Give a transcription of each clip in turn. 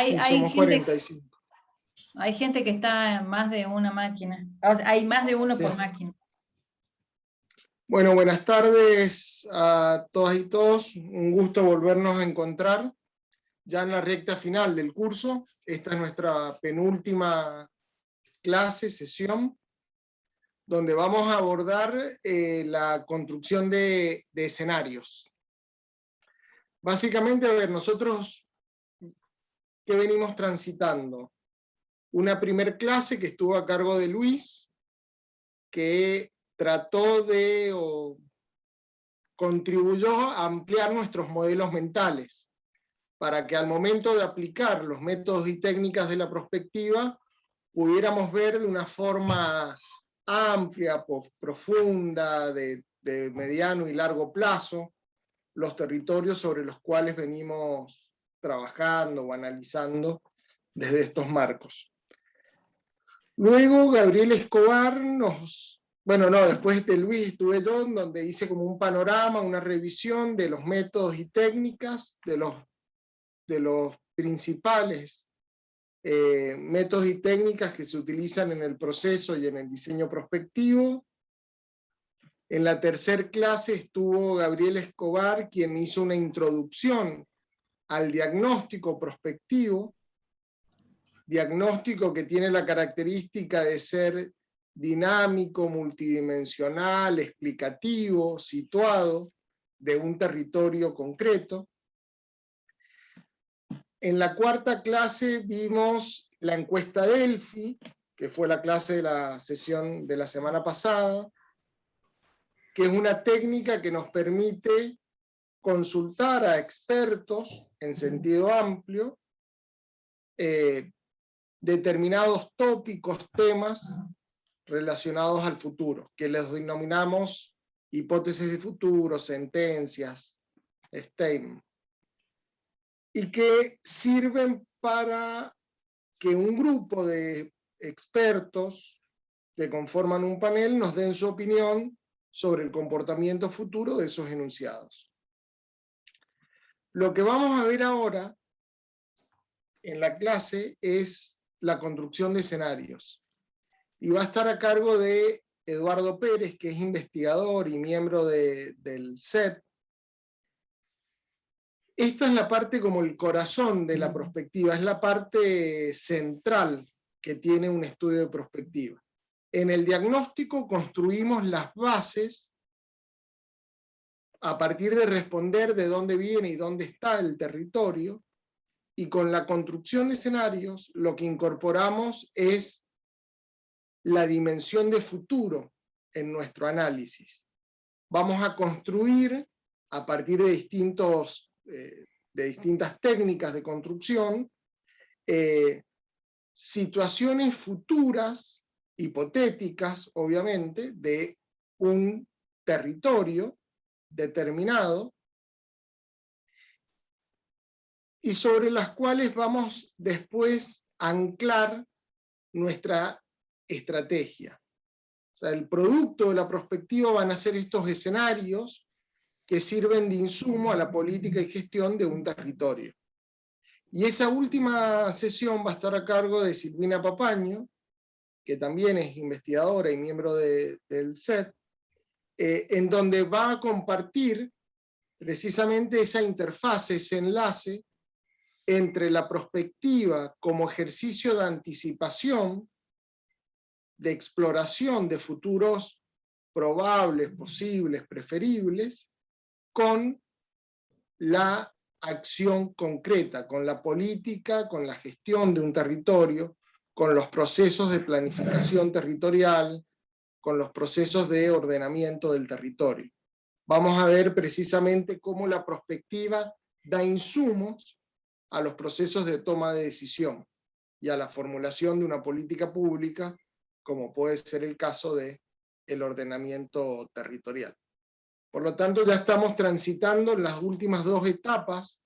Sí, Hay somos gente, 45. hay gente que está en más de una máquina. O sea, hay más de uno Sí. por máquina. Bueno, buenas tardes a todas y todos. Un gusto volvernos a encontrar ya en la recta final del curso. Esta es nuestra penúltima clase, sesión, donde vamos a abordar la construcción de escenarios. Básicamente, a ver, nosotros, ¿qué venimos transitando? Una primer clase que estuvo a cargo de Luis, que trató de, o contribuyó a ampliar nuestros modelos mentales, para que al momento de aplicar los métodos y técnicas de la prospectiva, pudiéramos ver de una forma amplia, profunda, de mediano y largo plazo, los territorios sobre los cuales venimos trabajando o analizando desde estos marcos. Luego Gabriel Escobar después de Luis estuve yo, donde hice como un panorama, una revisión de los métodos y técnicas, de los principales métodos y técnicas que se utilizan en el proceso y en el diseño prospectivo. En la tercera clase estuvo Gabriel Escobar, quien hizo una introducción al diagnóstico prospectivo, diagnóstico que tiene la característica de ser dinámico, multidimensional, explicativo, situado de un territorio concreto. En la cuarta clase vimos la encuesta Delphi, que fue la clase de la sesión de la semana pasada, que es una técnica que nos permite consultar a expertos en sentido amplio determinados tópicos, temas relacionados al futuro, que les denominamos hipótesis de futuro, sentencias, statements, y que sirven para que un grupo de expertos que conforman un panel nos den su opinión sobre el comportamiento futuro de esos enunciados. Lo que vamos a ver ahora en la clase es la construcción de escenarios. Y va a estar a cargo de Eduardo Pérez, que es investigador y miembro del CEP. Esta es la parte como el corazón de la prospectiva, es la parte central que tiene un estudio de prospectiva. En el diagnóstico construimos las bases a partir de responder de dónde viene y dónde está el territorio, y con la construcción de escenarios lo que incorporamos es la dimensión de futuro en nuestro análisis. Vamos a construir a partir de distintas técnicas de construcción situaciones futuras, hipotéticas, obviamente, de un territorio determinado, y sobre las cuales vamos después a anclar nuestra estrategia. O sea, el producto de la prospectiva van a ser estos escenarios que sirven de insumo a la política y gestión de un territorio. Y esa última sesión va a estar a cargo de Silvina Papaño, que también es investigadora y miembro del CEP, en donde va a compartir precisamente esa interfaz, ese enlace entre la prospectiva como ejercicio de anticipación, de exploración de futuros probables, posibles, preferibles, con la acción concreta, con la política, con la gestión de un territorio, con los procesos de planificación territorial, con los procesos de ordenamiento del territorio. Vamos a ver precisamente cómo la prospectiva da insumos a los procesos de toma de decisión y a la formulación de una política pública, como puede ser el caso del ordenamiento territorial. Por lo tanto, ya estamos transitando las últimas dos etapas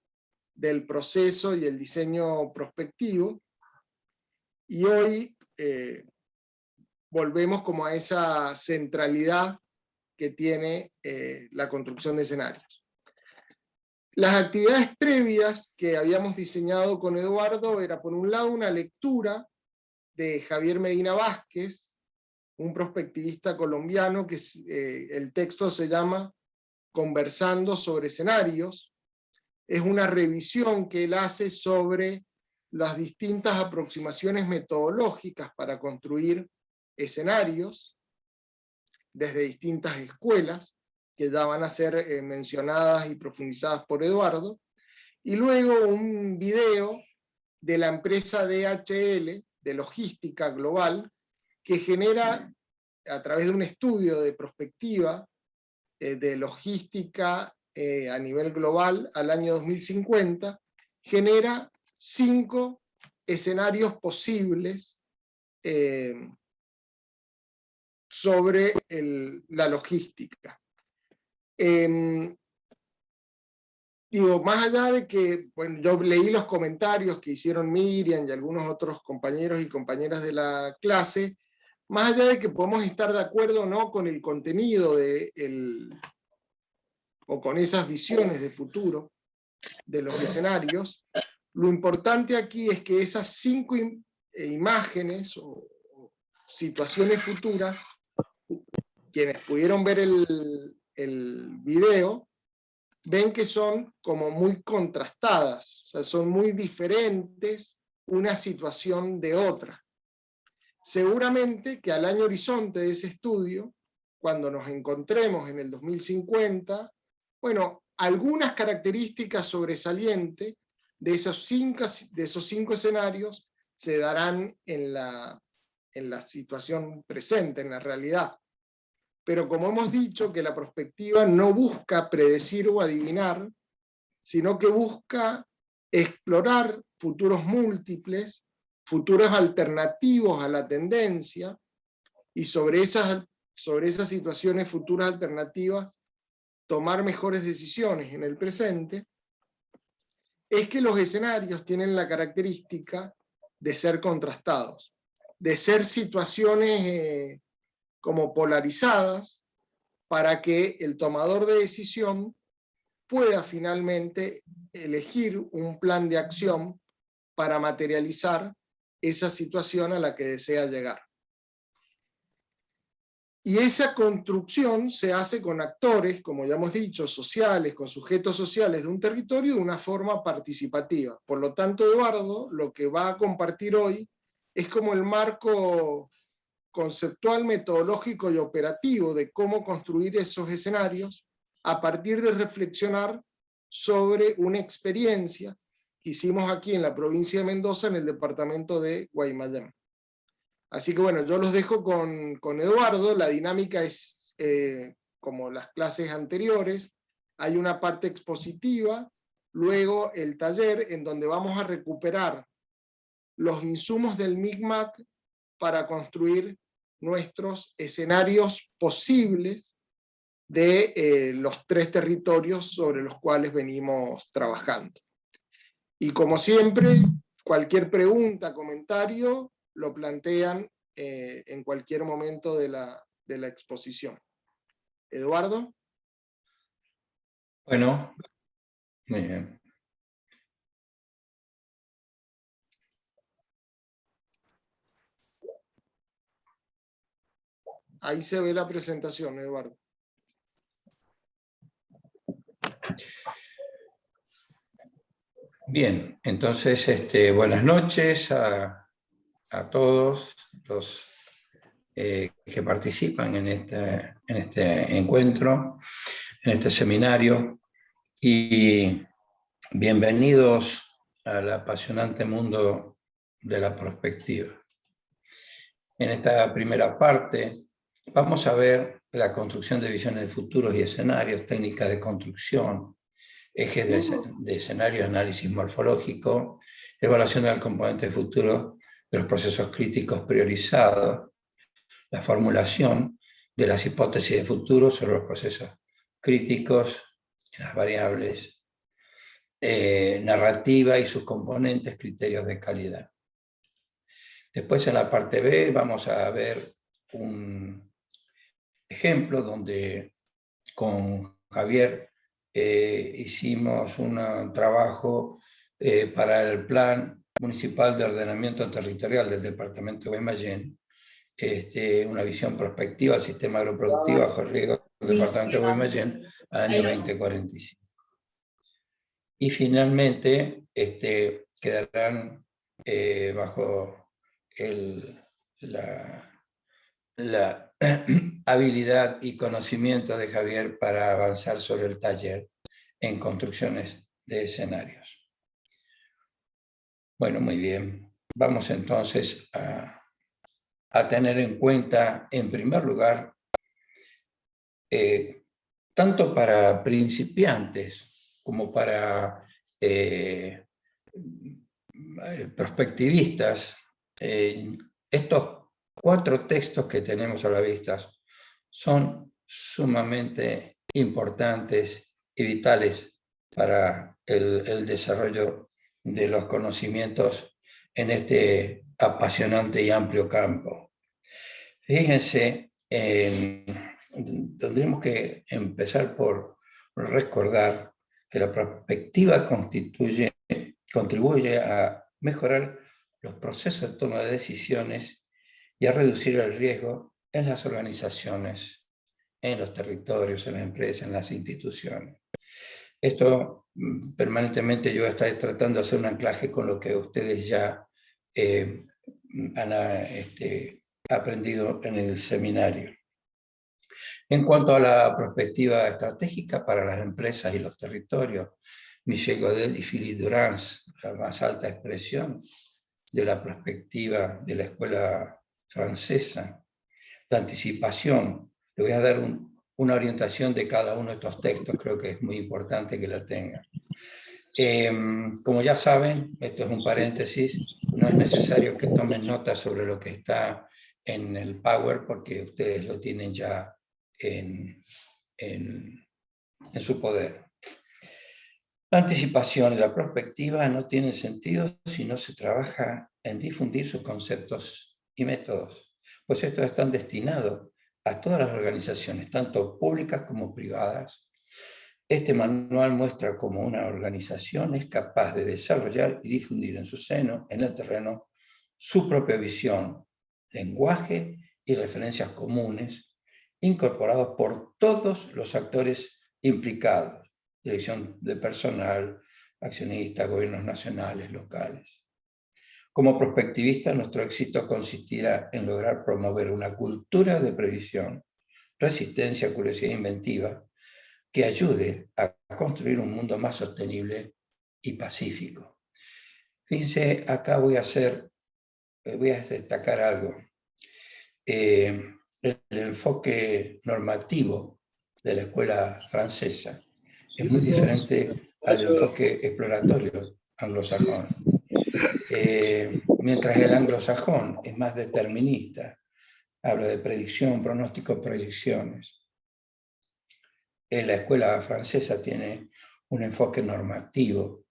del proceso y el diseño prospectivo, y hoy volvemos como a esa centralidad que tiene la construcción de escenarios. Las actividades previas que habíamos diseñado con Eduardo era, por un lado, una lectura de Javier Medina Vázquez, un prospectivista colombiano, que el texto se llama Conversando sobre escenarios. Es una revisión que él hace sobre las distintas aproximaciones metodológicas para construir escenarios desde distintas escuelas, que ya van a ser mencionadas y profundizadas por Eduardo, y luego un video de la empresa DHL, de logística global, que genera, a través de un estudio de prospectiva de logística a nivel global al año 2050, genera 5 escenarios posibles sobre la logística. Digo, más allá de que, bueno, yo leí los comentarios que hicieron Miriam y algunos otros compañeros y compañeras de la clase, más allá de que podemos estar de acuerdo o no con el contenido o con esas visiones de futuro de los escenarios, lo importante aquí es que esas 5 imágenes o situaciones futuras, quienes pudieron ver el video, ven que son como muy contrastadas, o sea, son muy diferentes una situación de otra. Seguramente que al año horizonte de ese estudio, cuando nos encontremos en el 2050, bueno, algunas características sobresalientes de esos 5 escenarios se darán en la situación presente, en la realidad. Pero como hemos dicho, que la prospectiva no busca predecir o adivinar, sino que busca explorar futuros múltiples, futuros alternativos a la tendencia, y sobre esas situaciones futuras alternativas tomar mejores decisiones en el presente, es que los escenarios tienen la característica de ser contrastados, de ser situaciones como polarizadas, para que el tomador de decisión pueda finalmente elegir un plan de acción para materializar esa situación a la que desea llegar. Y esa construcción se hace con actores, como ya hemos dicho, sociales, con sujetos sociales de un territorio de una forma participativa. Por lo tanto, Eduardo lo que va a compartir hoy es como el marco conceptual, metodológico y operativo de cómo construir esos escenarios a partir de reflexionar sobre una experiencia que hicimos aquí en la provincia de Mendoza, en el departamento de Guaymallén. Así que bueno, yo los dejo con Eduardo. La dinámica es como las clases anteriores. Hay una parte expositiva, luego el taller en donde vamos a recuperar los insumos del MICMAC para construir nuestros escenarios posibles de los 3 territorios sobre los cuales venimos trabajando. Y como siempre, cualquier pregunta, comentario, lo plantean en cualquier momento de la exposición. Eduardo. Bueno, muy bien. Ahí se ve la presentación, Eduardo. Bien, entonces buenas noches a todos los que participan en este encuentro, en este seminario, y bienvenidos al apasionante mundo de la prospectiva. En esta primera parte vamos a ver la construcción de visiones de futuros y escenarios, técnicas de construcción, ejes de escenario, análisis morfológico, evaluación del componente futuro de los procesos críticos priorizados, la formulación de las hipótesis de futuro sobre los procesos críticos, las variables, narrativa y sus componentes, criterios de calidad. Después en la parte B vamos a ver un ejemplo donde con Javier hicimos un trabajo para el Plan Municipal de Ordenamiento Territorial del Departamento de Guaymallén, una visión prospectiva al sistema agroproductivo bajo riesgo del Departamento de Guaymallén al año 2045. Y finalmente quedarán bajo la habilidad y conocimiento de Javier para avanzar sobre el taller en construcciones de escenarios. Bueno, muy bien. Vamos entonces a tener en cuenta, en primer lugar, tanto para principiantes como para prospectivistas, estos 4 textos que tenemos a la vista son sumamente importantes y vitales para el desarrollo de los conocimientos en este apasionante y amplio campo. Fíjense, tendremos que empezar por recordar que la prospectiva contribuye a mejorar los procesos de toma de decisiones y a reducir el riesgo en las organizaciones, en los territorios, en las empresas, en las instituciones. Esto permanentemente yo estoy tratando de hacer un anclaje con lo que ustedes ya han aprendido en el seminario. En cuanto a la perspectiva estratégica para las empresas y los territorios, Michel Godel y Philippe Durance, la más alta expresión de la perspectiva de la escuela francesa, la anticipación. Le voy a dar una orientación de cada uno de estos textos, creo que es muy importante que la tengan. Como ya saben, esto es un paréntesis, no es necesario que tomen nota sobre lo que está en el Power, porque ustedes lo tienen ya en su poder. La anticipación y la prospectiva no tienen sentido si no se trabaja en difundir sus conceptos y métodos, pues estos están destinados a todas las organizaciones, tanto públicas como privadas. Este manual muestra cómo una organización es capaz de desarrollar y difundir en su seno, en el terreno, su propia visión, lenguaje y referencias comunes, incorporados por todos los actores implicados, dirección de personal, accionistas, gobiernos nacionales, locales. Como prospectivistas, nuestro éxito consistirá en lograr promover una cultura de previsión, resistencia, curiosidad inventiva, que ayude a construir un mundo más sostenible y pacífico. Fíjense, acá voy a destacar algo. El enfoque normativo de la escuela francesa es muy diferente al enfoque exploratorio anglosajón. Mientras el anglosajón es más determinista, habla de predicción, pronóstico, proyecciones. La escuela francesa tiene un enfoque normativo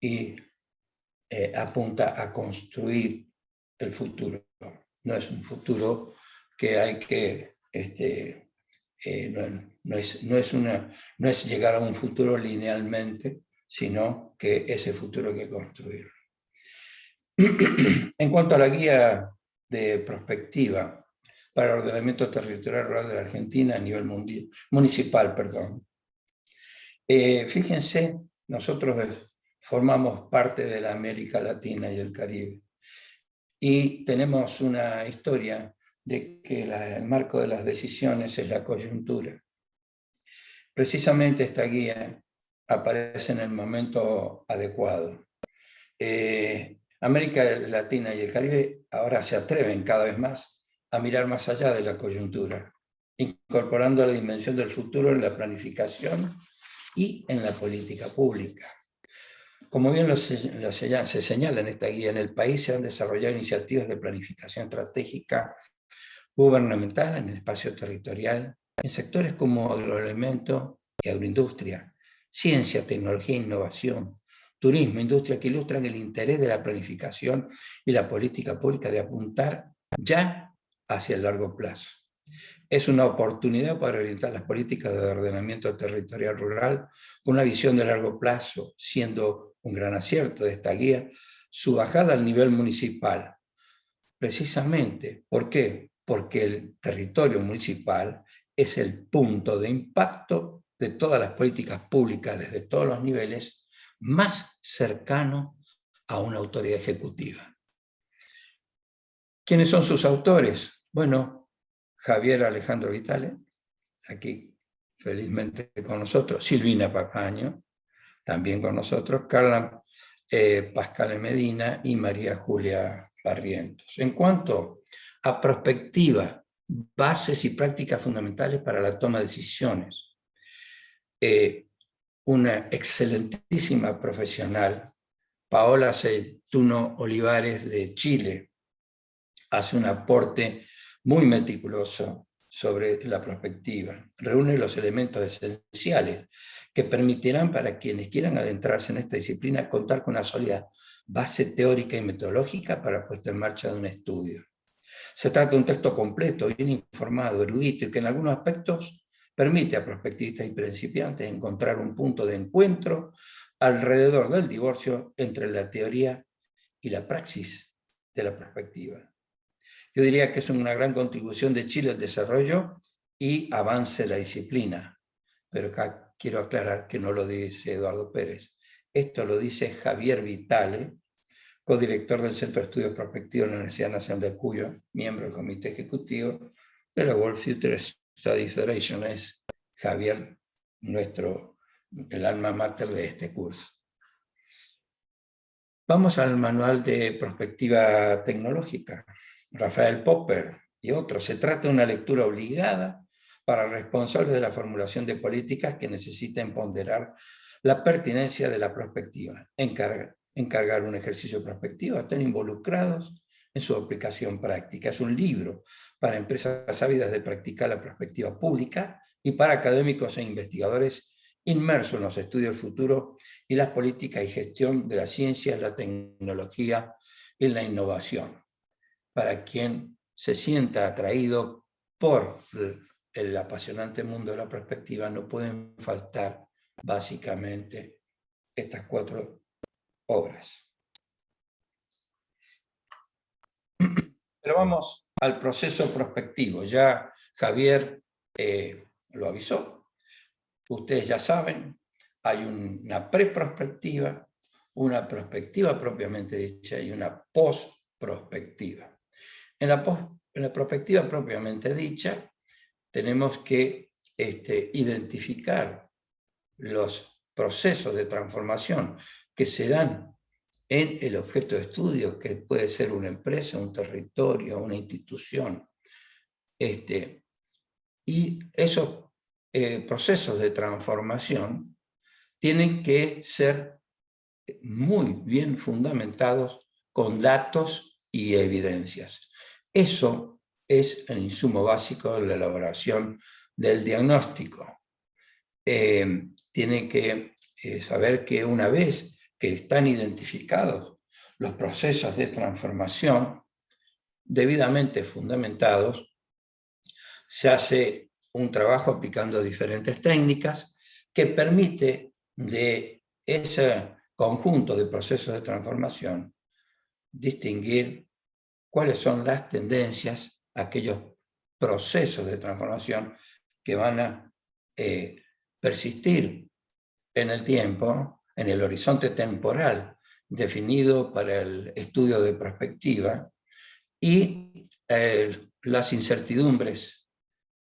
y apunta a construir el futuro. No es un futuro que hay que... no es llegar a un futuro linealmente, sino que ese futuro hay que construirlo. En cuanto a la guía de prospectiva para el ordenamiento territorial rural de la Argentina a nivel municipal, fíjense, nosotros formamos parte de la América Latina y el Caribe y tenemos una historia de que el marco de las decisiones es la coyuntura. Precisamente esta guía aparece en el momento adecuado. América Latina y el Caribe ahora se atreven cada vez más a mirar más allá de la coyuntura, incorporando la dimensión del futuro en la planificación y en la política pública. Como bien se señala en esta guía, en el país se han desarrollado iniciativas de planificación estratégica gubernamental en el espacio territorial, en sectores como agroalimento y agroindustria, ciencia, tecnología e innovación, turismo, industria, que ilustran el interés de la planificación y la política pública de apuntar ya hacia el largo plazo. es una oportunidad para orientar las políticas de ordenamiento territorial rural con una visión de largo plazo, siendo un gran acierto de esta guía su bajada al nivel municipal. Precisamente, ¿por qué? Porque el territorio municipal es el punto de impacto de todas las políticas públicas desde todos los niveles, más cercano a una autoridad ejecutiva. ¿Quiénes son sus autores? Bueno, Javier Alejandro Vitale, aquí felizmente con nosotros, Silvina Papaño, también con nosotros, Carla Pascale Medina y María Julia Barrientos. En cuanto a perspectiva, bases y prácticas fundamentales para la toma de decisiones, una excelentísima profesional, Paola Aceituno Olivares de Chile, hace un aporte muy meticuloso sobre la perspectiva. Reúne los elementos esenciales que permitirán para quienes quieran adentrarse en esta disciplina contar con una sólida base teórica y metodológica para la puesta en marcha de un estudio. Se trata de un texto completo, bien informado, erudito y que en algunos aspectos permite a prospectivistas y principiantes encontrar un punto de encuentro alrededor del divorcio entre la teoría y la praxis de la perspectiva. Yo diría que es una gran contribución de Chile al desarrollo y avance de la disciplina. Pero acá quiero aclarar que no lo dice Eduardo Pérez. Esto lo dice Javier Vitale, codirector del Centro de Estudios Prospectivos de la Universidad Nacional de Cuyo, miembro del Comité Ejecutivo de la World Future Studies Federation. Es Javier, el alma mater de este curso. Vamos al manual de perspectiva tecnológica. Rafael Popper y otros. Se trata de una lectura obligada para responsables de la formulación de políticas que necesiten ponderar la pertinencia de la perspectiva, encargar un ejercicio de perspectiva, están involucrados en su aplicación práctica. Es un libro para empresas ávidas de practicar la perspectiva pública y para académicos e investigadores inmersos en los estudios del futuro y las políticas y gestión de la ciencia, la tecnología y la innovación. Para quien se sienta atraído por el apasionante mundo de la perspectiva, no pueden faltar básicamente estas 4 obras. Pero vamos al proceso prospectivo. Ya Javier lo avisó. Ustedes ya saben, hay una preprospectiva, una prospectiva propiamente dicha y una postprospectiva. En la perspectiva propiamente dicha, tenemos que identificar los procesos de transformación que se dan en el objeto de estudio, que puede ser una empresa, un territorio, una institución. Y esos procesos de transformación tienen que ser muy bien fundamentados con datos y evidencias. Eso es el insumo básico de la elaboración del diagnóstico. Tienen que saber que una vez que están identificados los procesos de transformación debidamente fundamentados, se hace un trabajo aplicando diferentes técnicas que permite de ese conjunto de procesos de transformación distinguir cuáles son las tendencias, aquellos procesos de transformación que van a persistir en el tiempo, en el horizonte temporal definido para el estudio de perspectiva, y las incertidumbres,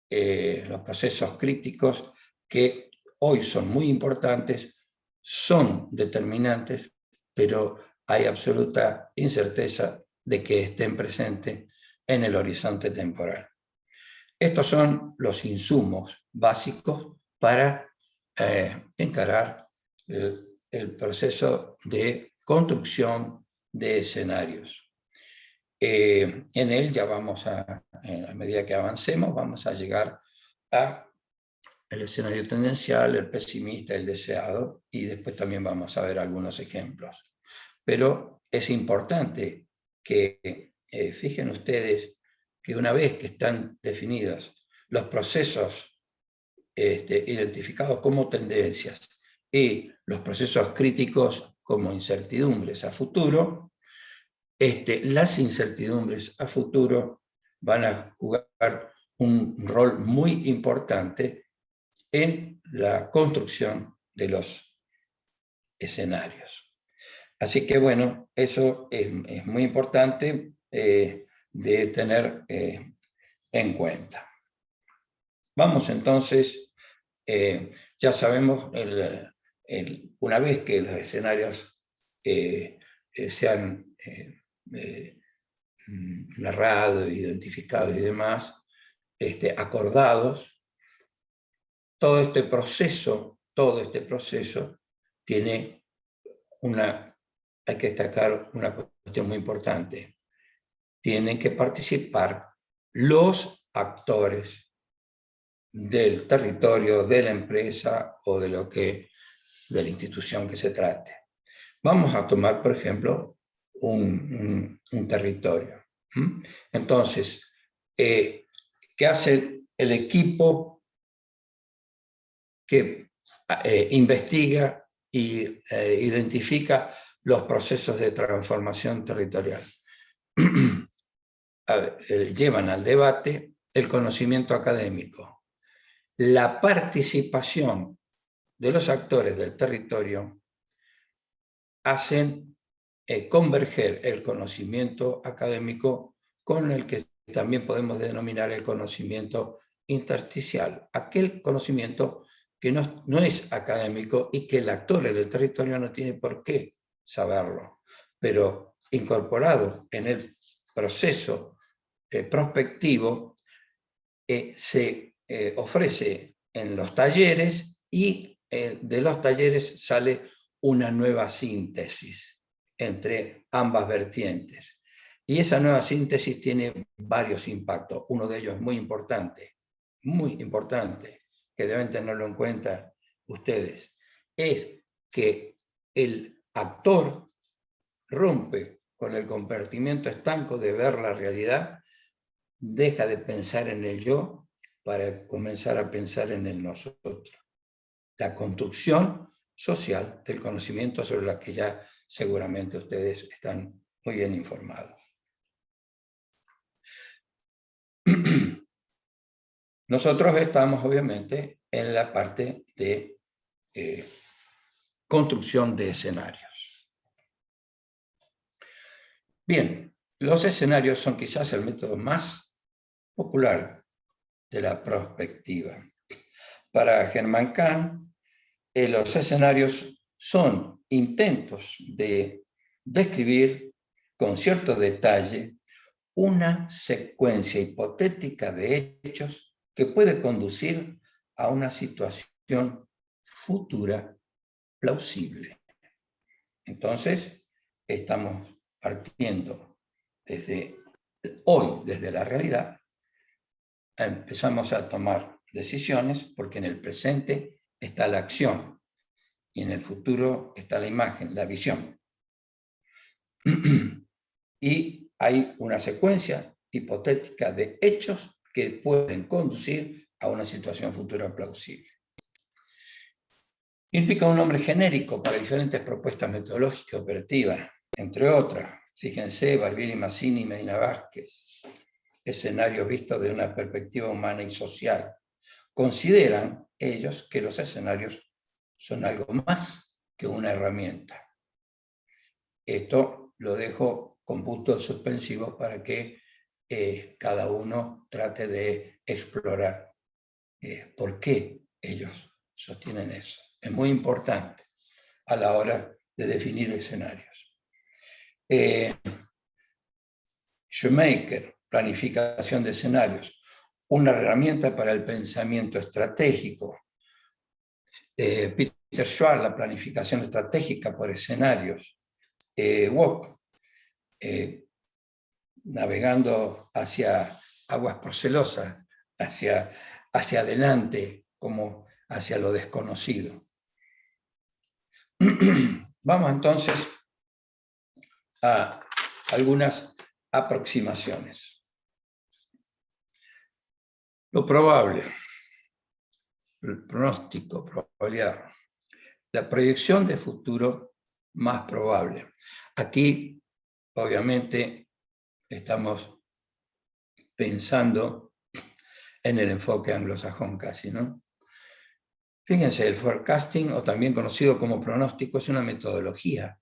los procesos críticos que hoy son muy importantes, son determinantes, pero hay absoluta incerteza de que estén presentes en el horizonte temporal. Estos son los insumos básicos para encarar el proceso de construcción de escenarios. En él ya a medida que avancemos, vamos a llegar al escenario tendencial, el pesimista, el deseado, y después también vamos a ver algunos ejemplos. Pero es importante que fijen ustedes que una vez que están definidos los procesos identificados como tendencias y los procesos críticos como incertidumbres a futuro, las incertidumbres a futuro van a jugar un rol muy importante en la construcción de los escenarios. Así que bueno, eso es muy importante de tener en cuenta. Vamos entonces, ya sabemos, una vez que los escenarios se han narrado, identificado y demás, acordados, todo este proceso tiene hay que destacar una cuestión muy importante. Tienen que participar los actores del territorio, de la empresa o de la institución que se trate. Vamos a tomar, por ejemplo, un territorio. Entonces, ¿qué hace el equipo que investiga e identifica los procesos de transformación territorial? Llevan al debate el conocimiento académico, la participación de los actores del territorio, hacen converger el conocimiento académico con el que también podemos denominar el conocimiento intersticial, aquel conocimiento que no es académico y que el actor en el territorio no tiene por qué saberlo, pero incorporado en el proceso prospectivo se ofrece en los talleres y de los talleres sale una nueva síntesis entre ambas vertientes. Y esa nueva síntesis tiene varios impactos. Uno de ellos es muy importante, que deben tenerlo en cuenta ustedes, es que el actor rompe con el compartimiento estanco de ver la realidad, deja de pensar en el yo para comenzar a pensar en el nosotros. La construcción social del conocimiento sobre la que ya seguramente ustedes están muy bien informados. Nosotros estamos obviamente en la parte de construcción de escenarios. Bien, los escenarios son quizás el método más popular de la prospectiva. Para Germán Kahn, los escenarios son intentos de describir con cierto detalle una secuencia hipotética de hechos que puede conducir a una situación futura plausible. Entonces, estamos partiendo desde hoy, desde la realidad, empezamos a tomar decisiones porque en el presente está la acción y en el futuro está la imagen, la visión. Y hay una secuencia hipotética de hechos que pueden conducir a una situación futura plausible. Indica un nombre genérico para diferentes propuestas metodológicas operativas, entre otras, fíjense, Barbieri, Mazzini y Medina Vázquez, escenarios vistos desde una perspectiva humana y social. Consideran ellos que los escenarios son algo más que una herramienta. Esto lo dejo con puntos suspensivos para que cada uno trate de explorar por qué ellos sostienen eso. Es muy importante a la hora de definir escenarios. Shoemaker, planificación de escenarios, una herramienta para el pensamiento estratégico. Peter Schwartz, la planificación estratégica por escenarios. Wock, navegando hacia aguas procelosas, hacia adelante, como hacia lo desconocido. Vamos entonces a algunas aproximaciones. Lo probable, el pronóstico, probabilidad, la proyección de futuro más probable. Aquí, obviamente, estamos pensando en el enfoque anglosajón casi, ¿no? Fíjense, el forecasting, o también conocido como pronóstico, es una metodología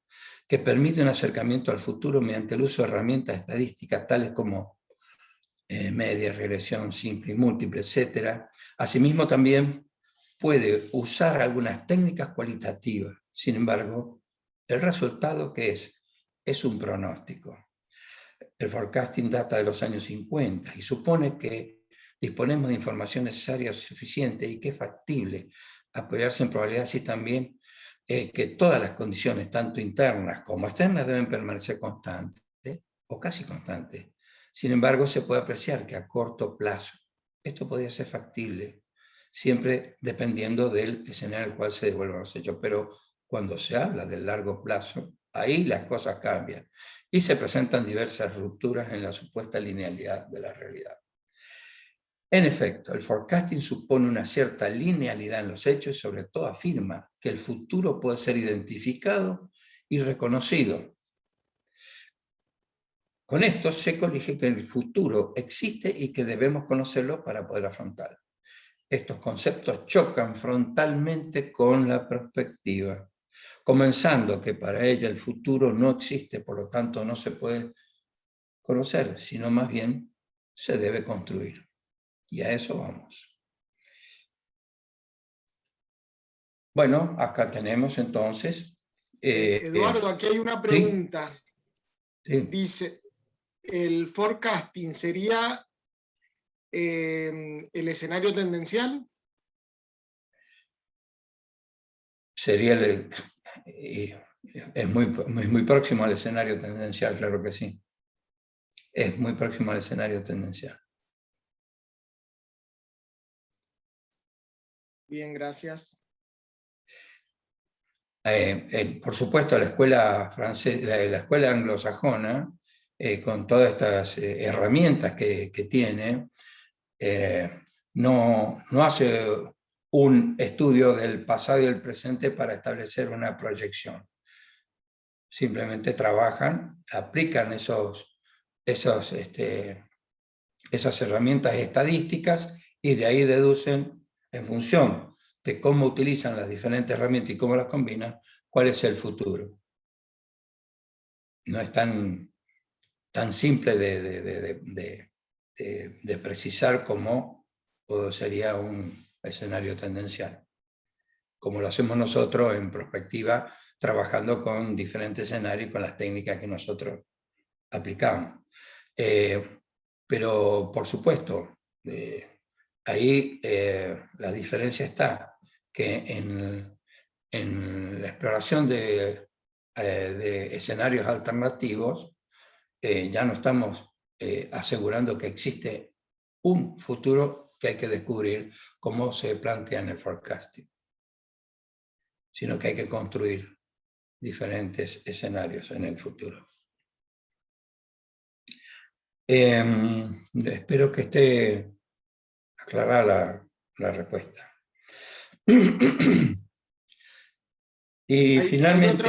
que permite un acercamiento al futuro mediante el uso de herramientas estadísticas tales como media, regresión simple y múltiple, etc. Asimismo, también puede usar algunas técnicas cualitativas. Sin embargo, el resultado, ¿qué es? Es un pronóstico. El forecasting data de los años 50 y supone que disponemos de información necesaria suficiente y que es factible apoyarse en probabilidades y también que todas las condiciones, tanto internas como externas, deben permanecer constantes o casi constantes. Sin embargo, se puede apreciar que a corto plazo esto podría ser factible, siempre dependiendo del escenario al cual se devuelvan los hechos. Pero cuando se habla del largo plazo, ahí las cosas cambian y se presentan diversas rupturas en la supuesta linealidad de la realidad. En efecto, el forecasting supone una cierta linealidad en los hechos y sobre todo afirma que el futuro puede ser identificado y reconocido. Con esto se colige que el futuro existe y que debemos conocerlo para poder afrontarlo. Estos conceptos chocan frontalmente con la perspectiva, comenzando que para ella el futuro no existe, por lo tanto no se puede conocer, sino más bien se debe construir. Y a eso vamos. Bueno, acá tenemos entonces... Eduardo, aquí hay una pregunta. Sí. Dice, ¿el forecasting sería el escenario tendencial? Sería es muy próximo al escenario tendencial, claro que sí. Es muy próximo al escenario tendencial. Bien, gracias. Por supuesto, la escuela francesa, la escuela anglosajona, con todas estas herramientas que tiene, no hace un estudio del pasado y del presente para establecer una proyección. Simplemente trabajan, aplican esas herramientas estadísticas y de ahí deducen, en función de cómo utilizan las diferentes herramientas y cómo las combinan, cuál es el futuro. No es tan simple de precisar como sería un escenario tendencial, como lo hacemos nosotros en prospectiva, trabajando con diferentes escenarios y con las técnicas que nosotros aplicamos. Pero, por supuesto, ahí la diferencia está que en la exploración de escenarios alternativos ya no estamos asegurando que existe un futuro que hay que descubrir como se plantea en el forecasting, sino que hay que construir diferentes escenarios en el futuro. Espero que esté aclarada la respuesta. Y finalmente...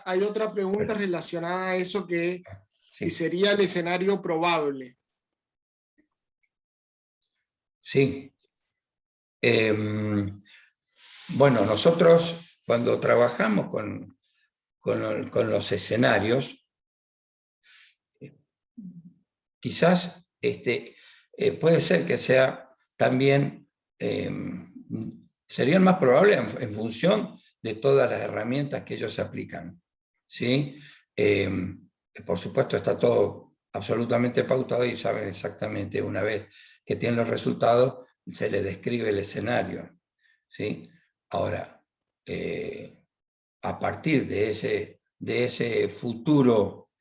Hay otra pregunta relacionada a eso que sí. si sería el escenario probable. Sí. Bueno, nosotros cuando trabajamos con los escenarios, quizás puede ser que sea también, serían más probables en función de todas las herramientas que ellos aplican, ¿sí? Por supuesto está todo absolutamente pautado y saben exactamente, una vez que tienen los resultados, se les describe el escenario, ¿sí? Ahora, a partir de ese futuro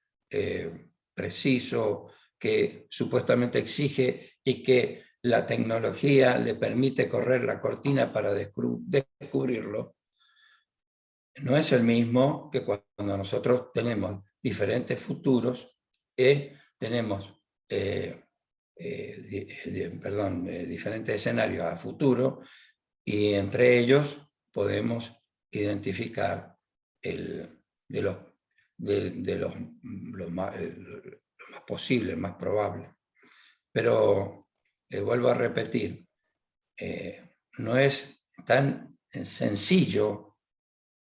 preciso que supuestamente exige y que la tecnología le permite correr la cortina para descubrirlo, no es el mismo que cuando nosotros tenemos diferentes futuros, tenemos diferentes escenarios a futuro, y entre ellos podemos identificar lo más posible, más probable. Pero vuelvo a repetir, no es tan sencillo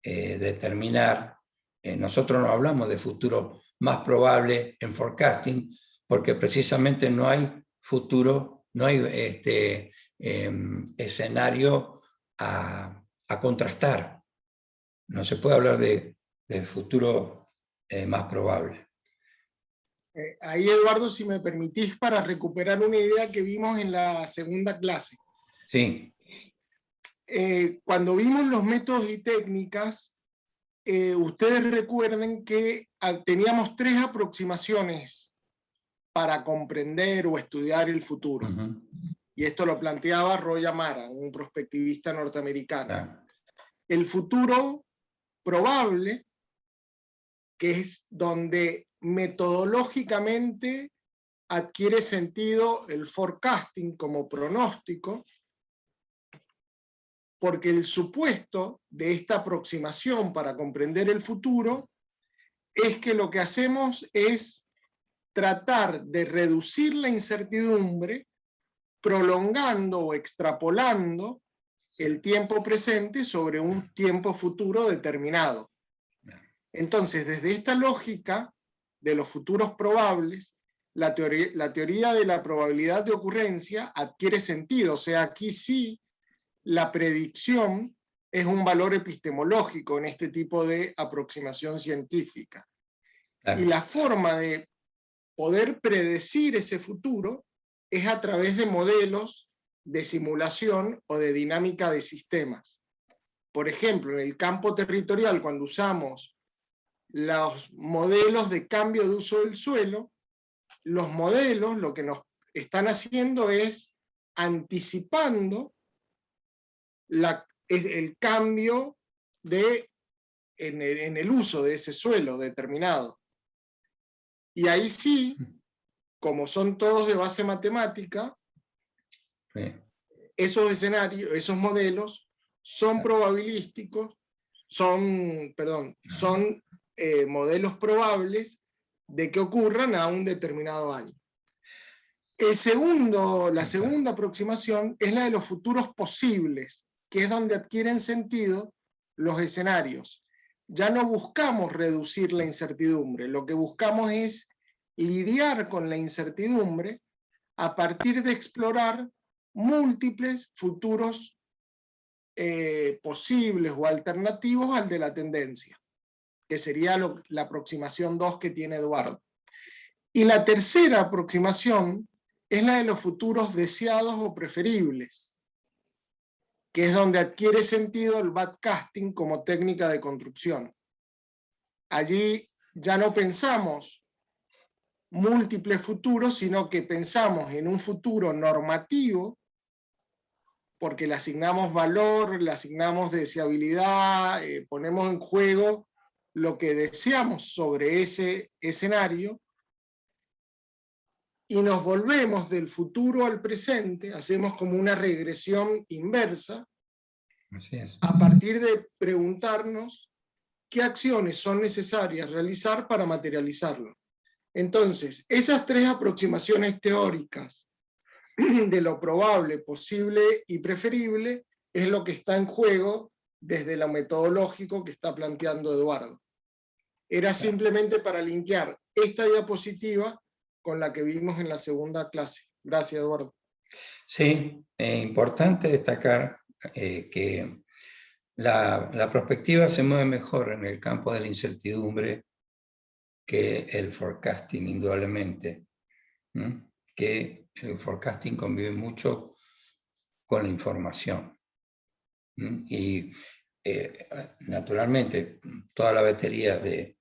determinar. Nosotros no hablamos de futuro más probable en forecasting, porque precisamente no hay futuro, no hay escenario a contrastar. No se puede hablar de futuro más probable. Ahí, Eduardo, si me permitís, para recuperar una idea que vimos en la segunda clase. Sí. Cuando vimos los métodos y técnicas, ustedes recuerden que teníamos 3 aproximaciones para comprender o estudiar el futuro. Uh-huh. Y esto lo planteaba Roy Amara, un prospectivista norteamericano. Ah. El futuro probable, que es donde metodológicamente adquiere sentido el forecasting como pronóstico, porque el supuesto de esta aproximación para comprender el futuro es que lo que hacemos es tratar de reducir la incertidumbre prolongando o extrapolando el tiempo presente sobre un tiempo futuro determinado. Entonces, desde esta lógica de los futuros probables, la teoría de la probabilidad de ocurrencia adquiere sentido. O sea, aquí sí la predicción es un valor epistemológico en este tipo de aproximación científica. Claro. Y la forma de poder predecir ese futuro es a través de modelos de simulación o de dinámica de sistemas. Por ejemplo, en el campo territorial, cuando usamos los modelos de cambio de uso del suelo, los modelos lo que nos están haciendo es anticipando el cambio en el uso de ese suelo determinado. Y ahí sí, como son todos de base matemática, sí, esos escenarios, esos modelos son probabilísticos, son modelos probables de que ocurran a un determinado año. La segunda aproximación es la de los futuros posibles, que es donde adquieren sentido los escenarios. Ya no buscamos reducir la incertidumbre, lo que buscamos es lidiar con la incertidumbre a partir de explorar múltiples futuros posibles o alternativos al de la tendencia, que sería la aproximación 2 que tiene Eduardo. Y la tercera aproximación es la de los futuros deseados o preferibles, que es donde adquiere sentido el backcasting como técnica de construcción. Allí ya no pensamos múltiples futuros, sino que pensamos en un futuro normativo, porque le asignamos valor, le asignamos deseabilidad, ponemos en juego lo que deseamos sobre ese escenario, y nos volvemos del futuro al presente, hacemos como una regresión inversa, así es, a partir de preguntarnos qué acciones son necesarias realizar para materializarlo. Entonces, esas 3 aproximaciones teóricas de lo probable, posible y preferible es lo que está en juego desde lo metodológico que está planteando Eduardo. Era simplemente para linkear esta diapositiva con la que vimos en la segunda clase. Gracias, Eduardo. Sí, es importante destacar que la prospectiva se mueve mejor en el campo de la incertidumbre que el forecasting, indudablemente. Que el forecasting convive mucho con la información. Y naturalmente toda la batería de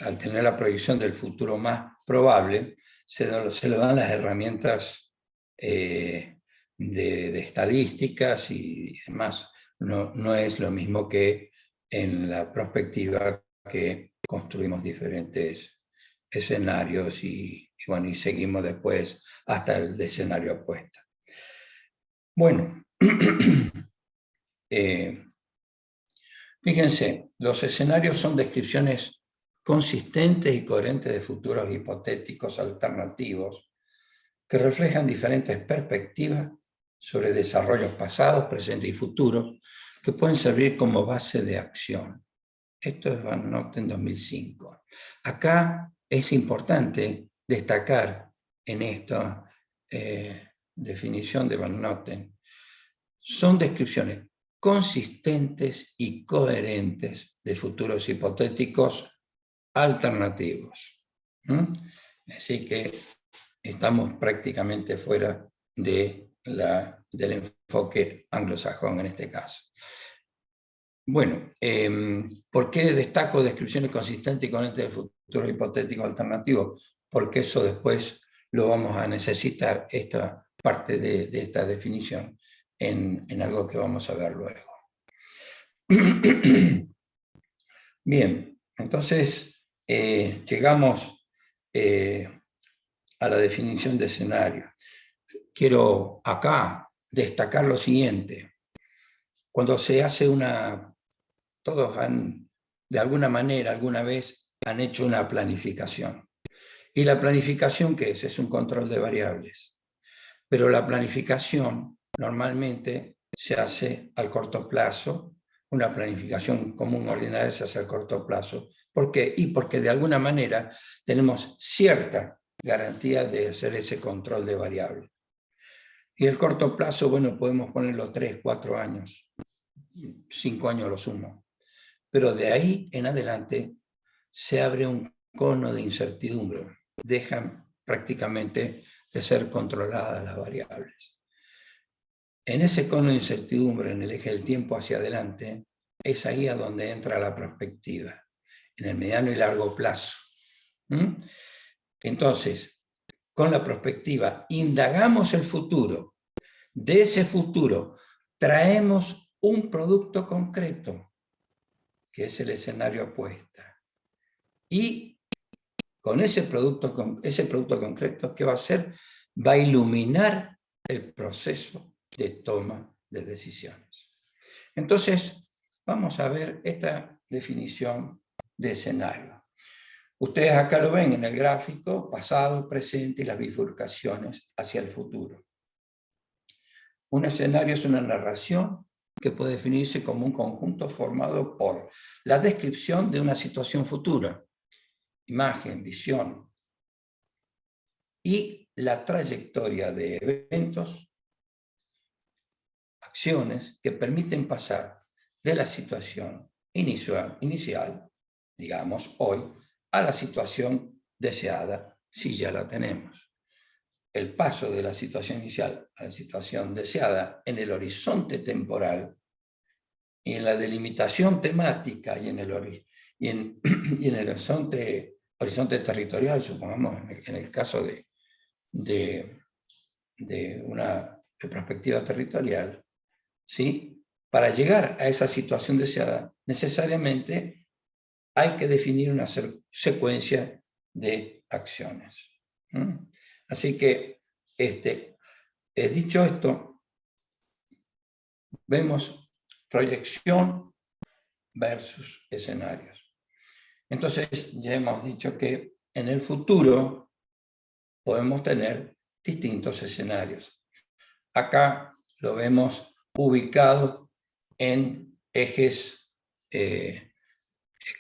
al tener la proyección del futuro más probable, se le dan las herramientas de estadísticas y demás. No es lo mismo que en la prospectiva, que construimos diferentes escenarios bueno, y seguimos después hasta el escenario opuesto. Bueno, fíjense, los escenarios son descripciones consistentes y coherentes de futuros hipotéticos alternativos que reflejan diferentes perspectivas sobre desarrollos pasados, presentes y futuros que pueden servir como base de acción. Esto es Van Noten 2005. Acá es importante destacar en esta definición de Van Noten, son descripciones consistentes y coherentes de futuros hipotéticos alternativos. Así que estamos prácticamente fuera del enfoque anglosajón en este caso. Bueno, ¿por qué destaco descripciones consistentes y coherentes de futuros hipotéticos alternativos? Porque eso después lo vamos a necesitar, esta parte de esta definición, en algo que vamos a ver luego. Bien, entonces llegamos a la definición de escenario. Quiero acá destacar lo siguiente. Cuando se hace todos de alguna manera, alguna vez, han hecho una planificación. ¿Y la planificación qué es? Es un control de variables. Pero la planificación normalmente se hace al corto plazo. Una planificación común ordinaria se hace al corto plazo. ¿Por qué? Y porque de alguna manera tenemos cierta garantía de hacer ese control de variables. Y el corto plazo, bueno, podemos ponerlo 3, 4 años, 5 años lo sumo. Pero de ahí en adelante se abre un cono de incertidumbre. Dejan prácticamente de ser controladas las variables. En ese cono de incertidumbre, en el eje del tiempo hacia adelante, es ahí a donde entra la perspectiva, en el mediano y largo plazo. Entonces, con la perspectiva, indagamos el futuro. De ese futuro, traemos un producto concreto, que es el escenario opuesto. Y con ese producto concreto, ¿qué va a hacer? Va a iluminar el proceso de toma de decisiones. Entonces, vamos a ver esta definición de escenario. Ustedes acá lo ven en el gráfico, pasado, presente y las bifurcaciones hacia el futuro. Un escenario es una narración que puede definirse como un conjunto formado por la descripción de una situación futura, imagen, visión, y la trayectoria de eventos, acciones que permiten pasar de la situación inicial, digamos hoy, a la situación deseada, si ya la tenemos. El paso de la situación inicial a la situación deseada en el horizonte temporal y en la delimitación temática y en el horizonte territorial, supongamos en el caso de una perspectiva territorial, ¿sí? Para llegar a esa situación deseada, necesariamente hay que definir una secuencia de acciones. Así que, dicho esto, vemos proyección versus escenarios. Entonces, ya hemos dicho que en el futuro podemos tener distintos escenarios. Acá lo vemos ubicado en ejes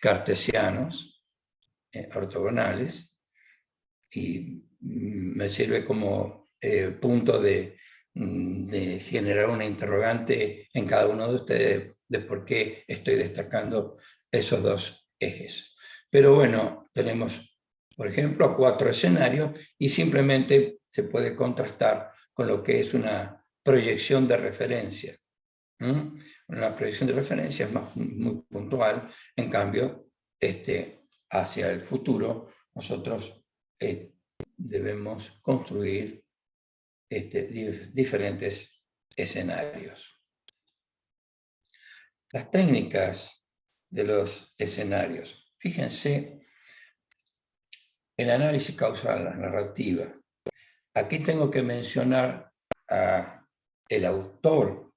cartesianos, ortogonales, y me sirve como punto de generar una interrogante en cada uno de ustedes de por qué estoy destacando esos dos ejes. Pero bueno, tenemos, por ejemplo, 4 escenarios y simplemente se puede contrastar con lo que es una proyección de referencia. Una proyección de referencia es muy puntual, en cambio, hacia el futuro, nosotros debemos construir diferentes escenarios. Las técnicas de los escenarios. Fíjense, el análisis causal, la narrativa. Aquí tengo que mencionar al autor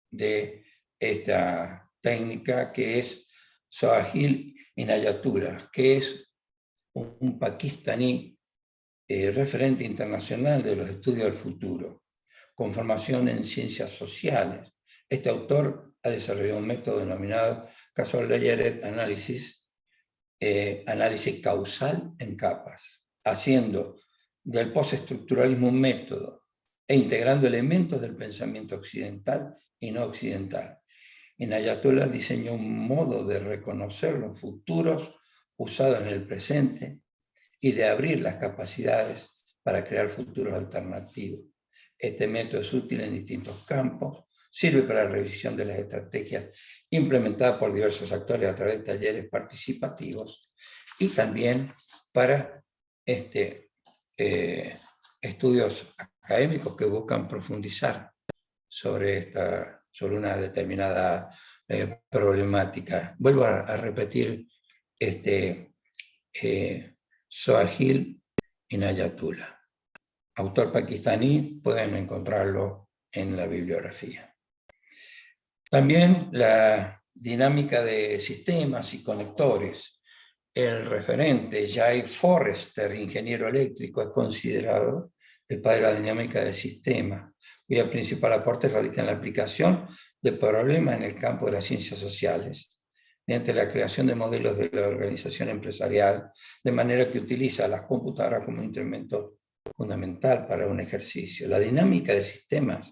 de esta técnica, que es Sohail Inayatullah, que es un pakistaní referente internacional de los estudios del futuro, con formación en ciencias sociales. Este autor ha desarrollado un método denominado Causal Layered Analysis, análisis causal en capas, haciendo del postestructuralismo un método e integrando elementos del pensamiento occidental y no occidental. Inayatullah diseñó un modo de reconocer los futuros usados en el presente y de abrir las capacidades para crear futuros alternativos. Este método es útil en distintos campos, sirve para la revisión de las estrategias implementadas por diversos actores a través de talleres participativos y también para estudios académicos que buscan profundizar sobre una determinada problemática. Vuelvo a repetir Sohail Inayatullah, autor pakistaní, pueden encontrarlo en la bibliografía. También la dinámica de sistemas y conectores. El referente Jay Forrester, ingeniero eléctrico, es considerado el padre de la dinámica de sistemas, cuyo principal aporte radica en la aplicación de problemas en el campo de las ciencias sociales, mediante la creación de modelos de la organización empresarial, de manera que utiliza las computadoras como un instrumento fundamental para un ejercicio. La dinámica de sistemas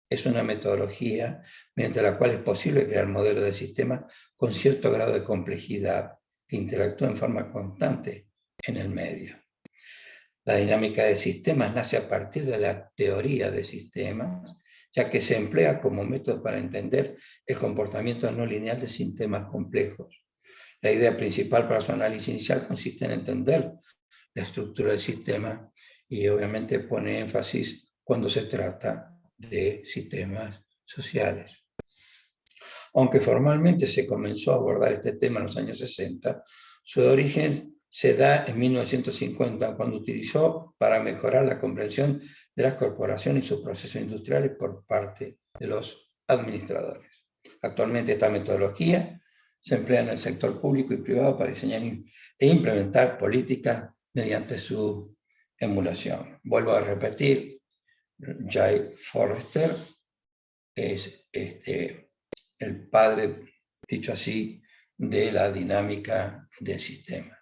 es una metodología mediante la cual es posible crear modelos de sistemas con cierto grado de complejidad que interactúan en forma constante en el medio. La dinámica de sistemas nace a partir de la teoría de sistemas, ya que se emplea como método para entender el comportamiento no lineal de sistemas complejos. La idea principal para su análisis inicial consiste en entender la estructura del sistema y obviamente pone énfasis cuando se trata de sistemas sociales. Aunque formalmente se comenzó a abordar este tema en los años 60, su origen se da en 1950, cuando utilizó para mejorar la comprensión de las corporaciones y sus procesos industriales por parte de los administradores. Actualmente esta metodología se emplea en el sector público y privado para diseñar e implementar políticas mediante su emulación. Vuelvo a repetir, Jay Forrester es el padre, dicho así, de la dinámica de sistemas.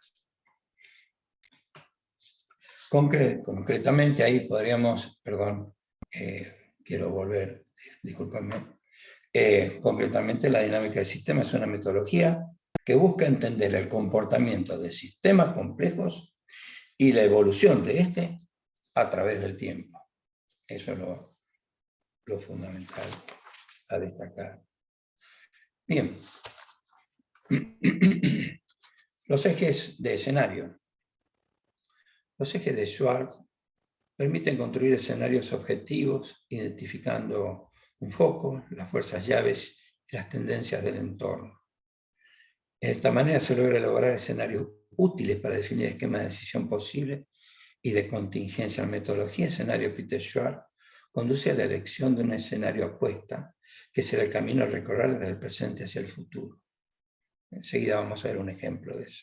Concretamente ahí podríamos, quiero volver, discúlpame, concretamente la dinámica de sistemas es una metodología que busca entender el comportamiento de sistemas complejos y la evolución de este a través del tiempo. Eso es lo fundamental a destacar. Bien. Los ejes de escenario. Los ejes de Schwartz permiten construir escenarios objetivos, identificando un foco, las fuerzas llaves y las tendencias del entorno. De esta manera se logra elaborar escenarios útiles para definir esquemas de decisión posibles y de contingencia. La metodología escenario Peter Schwartz conduce a la elección de un escenario apuesta, que será el camino a recorrer desde el presente hacia el futuro. Enseguida vamos a ver un ejemplo de eso.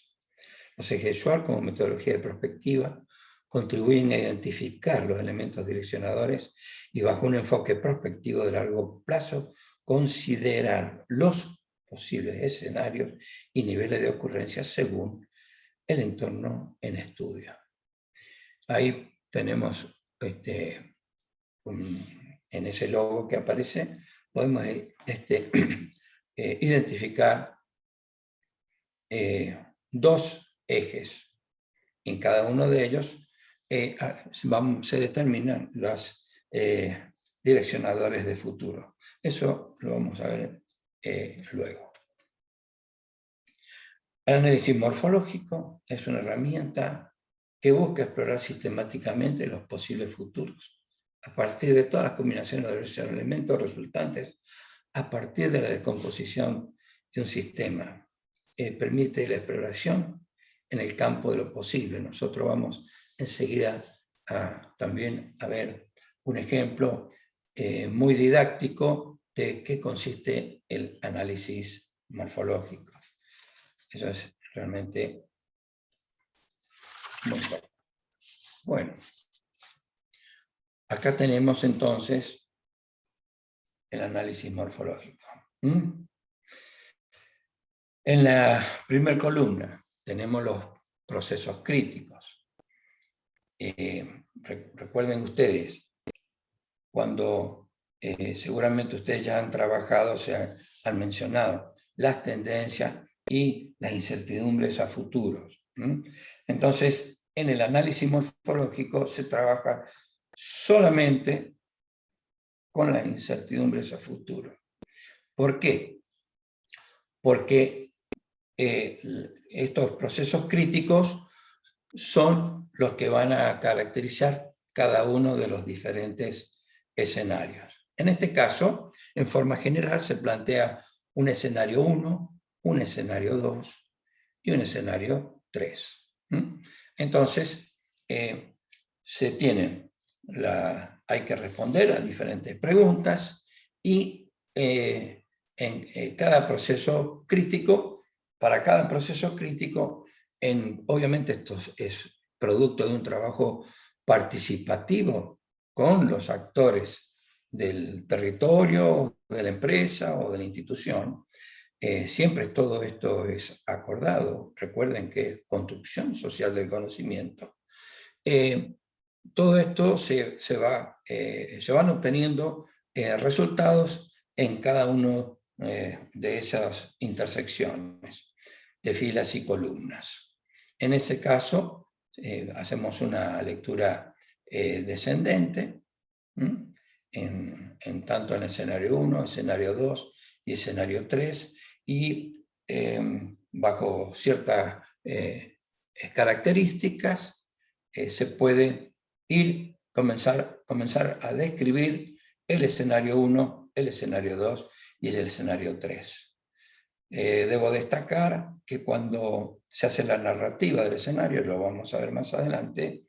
Los ejes Schwartz, como metodología de prospectiva, contribuyen a identificar los elementos direccionadores y, bajo un enfoque prospectivo de largo plazo, considerar los posibles escenarios y niveles de ocurrencia según el entorno en estudio. Ahí tenemos en ese logo que aparece, podemos identificar dos ejes. En cada uno de ellos se determinan los direccionadores de futuro. Eso lo vamos a ver luego. El análisis morfológico es una herramienta que busca explorar sistemáticamente los posibles futuros a partir de todas las combinaciones de los elementos resultantes a partir de la descomposición de un sistema. Permite la exploración en el campo de lo posible. Nosotros vamos enseguida también a ver un ejemplo muy didáctico de qué consiste el análisis morfológico. Eso es realmente muy bueno. Bueno, acá tenemos entonces el análisis morfológico. En la primera columna tenemos los procesos críticos. Recuerden ustedes, cuando seguramente ustedes ya han trabajado, han mencionado las tendencias y las incertidumbres a futuros. Entonces, en el análisis morfológico se trabaja solamente con las incertidumbres a futuro. ¿Por qué? Porque estos procesos críticos son los que van a caracterizar cada uno de los diferentes escenarios. En este caso, en forma general, se plantea un escenario 1, un escenario 2 y un escenario 3. Entonces, hay que responder a diferentes preguntas y en cada proceso crítico, para cada proceso crítico, obviamente esto es producto de un trabajo participativo con los actores del territorio, de la empresa o de la institución. Siempre todo esto es acordado. Recuerden que es construcción social del conocimiento. Todo esto se van obteniendo resultados en cada uno de esas intersecciones de filas y columnas. En ese caso, hacemos una lectura descendente, tanto en escenario 1, escenario 2 y escenario 3, y bajo ciertas características se puede comenzar a describir el escenario 1, el escenario 2 y el escenario 3. Debo destacar que cuando se hace la narrativa del escenario, lo vamos a ver más adelante,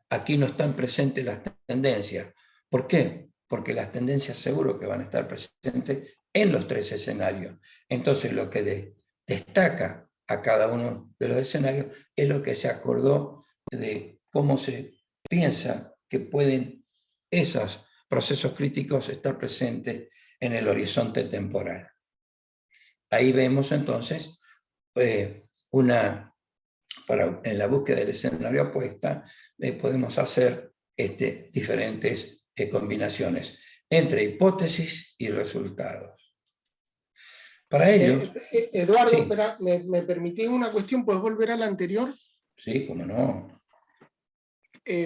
aquí no están presentes las tendencias. ¿Por qué? Porque las tendencias seguro que van a estar presentes en los 3 escenarios. Entonces lo que destaca a cada uno de los escenarios es lo que se acordó de cómo se piensa que pueden esos procesos críticos estar presentes en el horizonte temporal. Ahí vemos entonces en la búsqueda del escenario apuesta, podemos hacer diferentes combinaciones entre hipótesis y resultados. Para ellos... Eduardo, sí. espera, ¿me permitís una cuestión? ¿Puedes volver a la anterior? Sí, cómo no.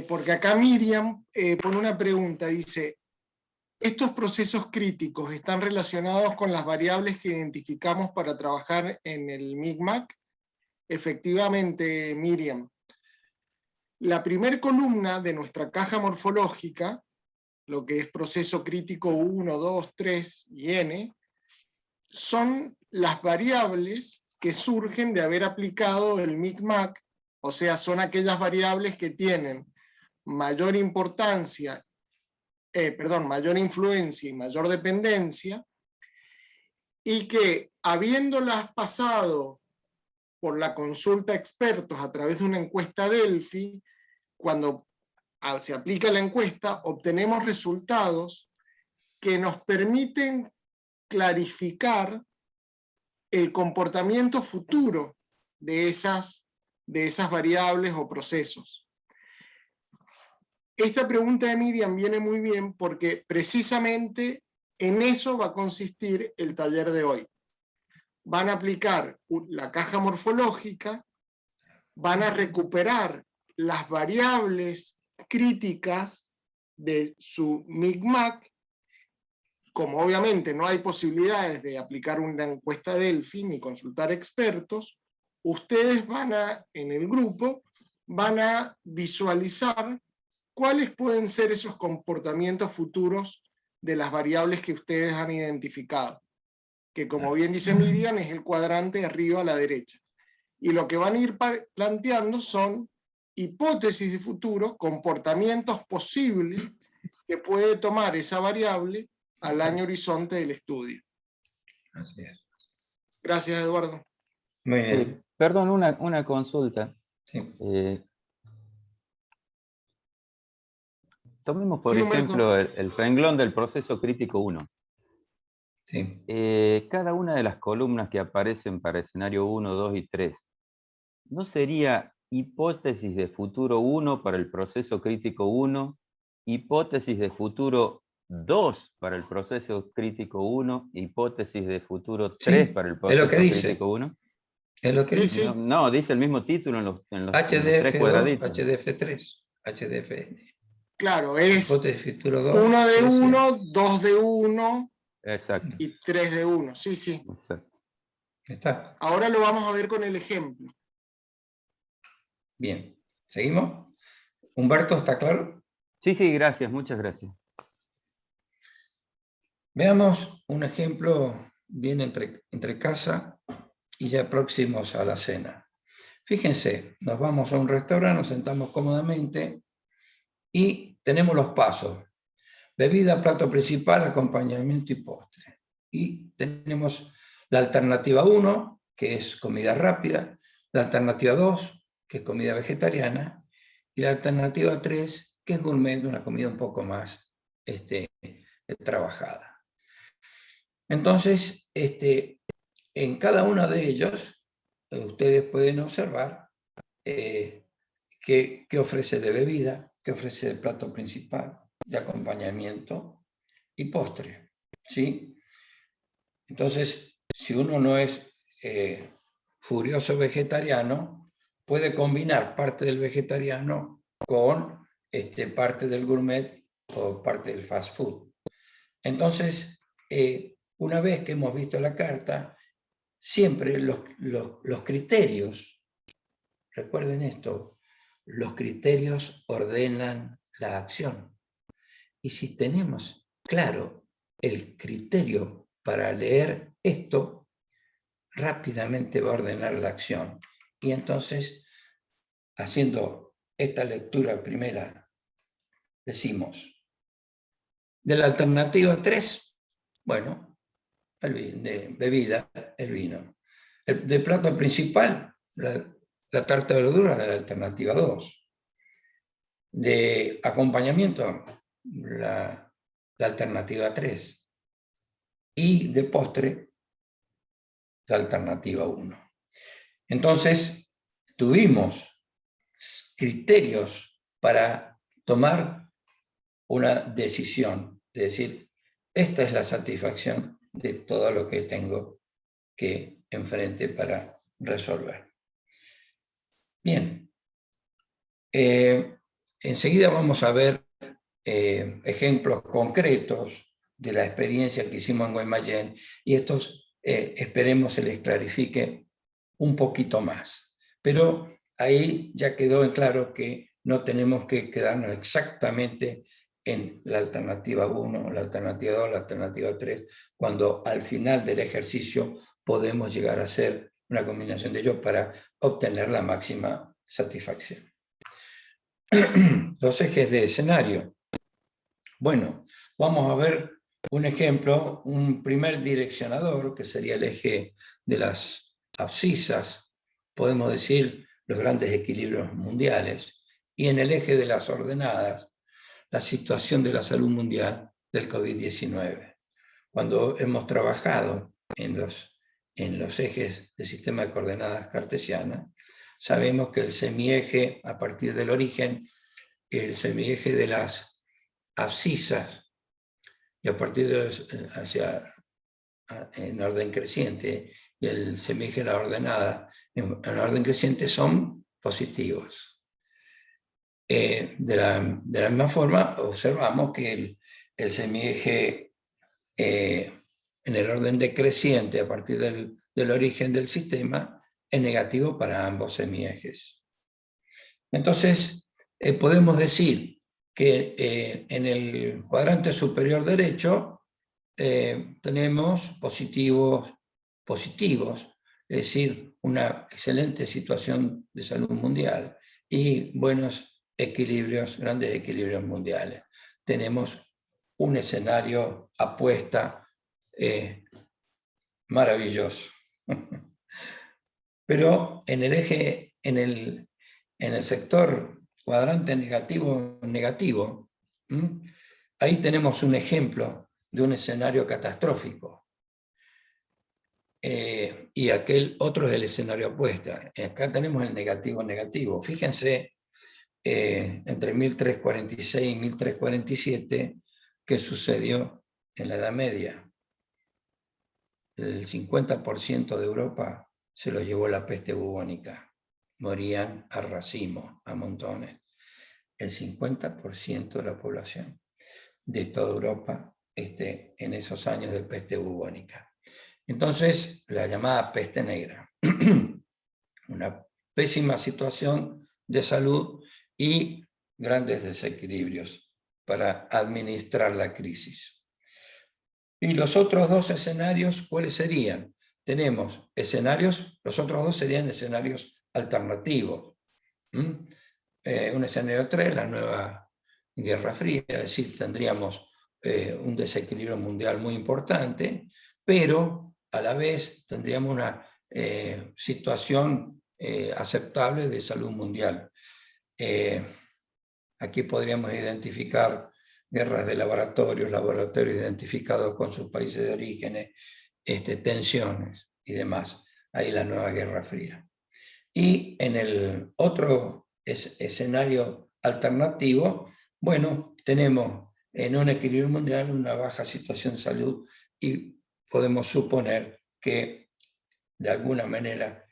Porque acá Miriam pone una pregunta, dice, ¿estos procesos críticos están relacionados con las variables que identificamos para trabajar en el MICMAC? Efectivamente, Miriam. La primera columna de nuestra caja morfológica, lo que es proceso crítico 1, 2, 3 y N, son las variables que surgen de haber aplicado el MICMAC, o sea, son aquellas variables que tienen mayor importancia, mayor influencia y mayor dependencia, y que habiéndolas pasado por la consulta a expertos a través de una encuesta Delphi, cuando se aplica la encuesta, obtenemos resultados que nos permiten clarificar el comportamiento futuro de esas variables o procesos. Esta pregunta de Miriam viene muy bien porque precisamente en eso va a consistir el taller de hoy. Van a aplicar la caja morfológica, van a recuperar las variables críticas de su MICMAC. Como obviamente no hay posibilidades de aplicar una encuesta Delphi ni consultar expertos, ustedes en el grupo, van a visualizar cuáles pueden ser esos comportamientos futuros de las variables que ustedes han identificado, que como bien dice Miriam, es el cuadrante de arriba a la derecha. y lo que van a ir planteando son hipótesis de futuro, comportamientos posibles que puede tomar esa variable al año horizonte del estudio. Así es. Gracias, Eduardo. Muy bien. Perdón, una consulta. Sí. Tomemos, por Sí, Humberto. ejemplo, el renglón del proceso crítico 1. Sí. Cada una de las columnas que aparecen para escenario 1, 2 y 3, ¿no sería hipótesis de futuro 1 para el proceso crítico 1, hipótesis de futuro 2 para el proceso crítico 1, hipótesis de futuro 3 Sí, para el es lo que proceso dice. crítico 1? Es lo que Sí, dice. sí. No, no, dice el mismo título en los tres HDF2, cuadraditos. HDF3, HDFN. Claro, es Hipótesis futuro 2. 1 de 3, 1, 2 de 1 Exacto. y 3 de 1. Sí, sí. Exacto. Está. Ahora lo vamos a ver con el ejemplo. Bien. ¿Seguimos? Humberto, ¿está claro? Sí, sí, gracias, muchas gracias. Veamos un ejemplo bien entre casa y ya próximos a la cena. Fíjense, nos vamos a un restaurante, nos sentamos cómodamente y tenemos los pasos. Bebida, plato principal, acompañamiento y postre. Y tenemos la alternativa 1, que es comida rápida, la alternativa 2, que es comida vegetariana, y la alternativa 3, que es gourmet, una comida un poco más trabajada. Entonces, en cada uno de ellos, ustedes pueden observar qué ofrece de bebida, qué ofrece de plato principal, de acompañamiento y postre, ¿sí? Entonces, si uno no es furioso vegetariano, puede combinar parte del vegetariano con parte del gourmet o parte del fast food. Entonces, una vez que hemos visto la carta, siempre los criterios, recuerden esto, los criterios ordenan la acción. Y si tenemos claro el criterio para leer esto, rápidamente va a ordenar la acción. Y entonces, haciendo esta lectura primera, decimos, de la alternativa 3, bueno, de bebida, el vino. De plato principal, la tarta de verdura, la alternativa 2. De acompañamiento, la alternativa 3. Y de postre, la alternativa 1. Entonces, tuvimos criterios para tomar una decisión, es decir, esta es la satisfacción de todo lo que tengo que enfrente para resolver. Bien, enseguida vamos a ver ejemplos concretos de la experiencia que hicimos en Guaymallén y estos esperemos se les clarifique un poquito más. Pero ahí ya quedó en claro que no tenemos que quedarnos exactamente en la alternativa 1, la alternativa 2, la alternativa 3, cuando al final del ejercicio podemos llegar a hacer una combinación de ellos para obtener la máxima satisfacción. Los ejes de escenario. Bueno, vamos a ver un ejemplo, un primer direccionador, que sería el eje de las abscisas, podemos decir los grandes equilibrios mundiales, y en el eje de las ordenadas, la situación de la salud mundial del COVID-19. Cuando hemos trabajado en los ejes del sistema de coordenadas cartesianas, sabemos que el semieje, a partir del origen, el semieje de las abscisas, y a partir de en orden creciente, y el semieje de la ordenada en orden creciente son positivos. De la misma forma, observamos que el semieje en el orden decreciente a partir del origen del sistema es negativo para ambos semiejes. Entonces, podemos decir que en el cuadrante superior derecho tenemos positivos, es decir, una excelente situación de salud mundial y buenos equilibrios, grandes equilibrios mundiales. Tenemos un escenario apuesta maravilloso. Pero en el eje, en el sector cuadrante negativo, ahí tenemos un ejemplo de un escenario catastrófico. Y aquel otro es el escenario apuesta. Acá tenemos el negativo. Fíjense, entre 1346 y 1347, ¿qué sucedió en la Edad Media? El 50% de Europa se lo llevó la peste bubónica. Morían a racimos, a montones. El 50% de la población de toda Europa en esos años de peste bubónica. Entonces, la llamada peste negra. Una pésima situación de salud y grandes desequilibrios para administrar la crisis. Y los otros dos escenarios, ¿cuáles serían? Tenemos escenarios, los otros dos serían escenarios alternativos. Un escenario 3, la nueva Guerra Fría, es decir, tendríamos un desequilibrio mundial muy importante, pero a la vez tendríamos una situación aceptable de salud mundial. Aquí podríamos identificar guerras de laboratorios identificados con sus países de orígenes, tensiones y demás. Ahí la nueva Guerra Fría. Y en el otro escenario alternativo, bueno, tenemos en un equilibrio mundial una baja situación de salud y podemos suponer que de alguna manera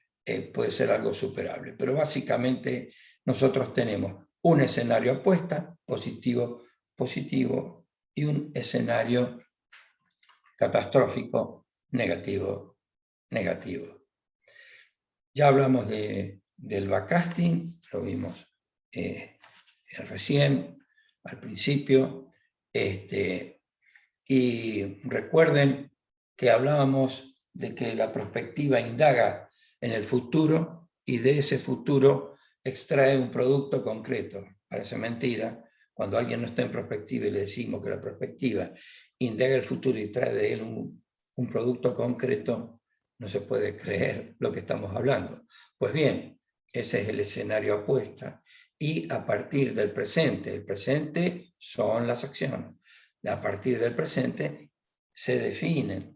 puede ser algo superable. Pero básicamente nosotros tenemos un escenario apuesta, positivo, y un escenario catastrófico, negativo. Ya hablamos del backcasting, lo vimos recién, al principio, y recuerden que hablábamos de que la prospectiva indaga en el futuro y de ese futuro extrae un producto concreto. Parece mentira, cuando alguien no está en prospectiva y le decimos que la prospectiva indaga el futuro y trae de él un producto concreto, no se puede creer lo que estamos hablando. Pues bien, ese es el escenario apuesta. Y a partir del presente, el presente son las acciones. A partir del presente se define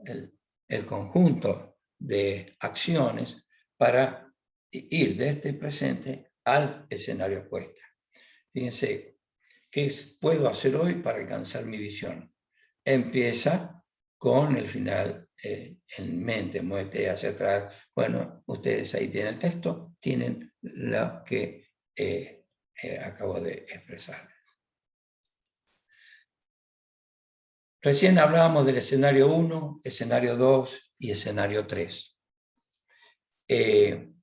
el conjunto de acciones para ir de este presente al escenario apuesta. Fíjense, ¿qué puedo hacer hoy para alcanzar mi visión? Empieza con el final en mente, muévete hacia atrás. Bueno, ustedes ahí tienen el texto, tienen lo que acabo de expresar. Recién hablábamos del escenario 1, escenario 2 y escenario 3.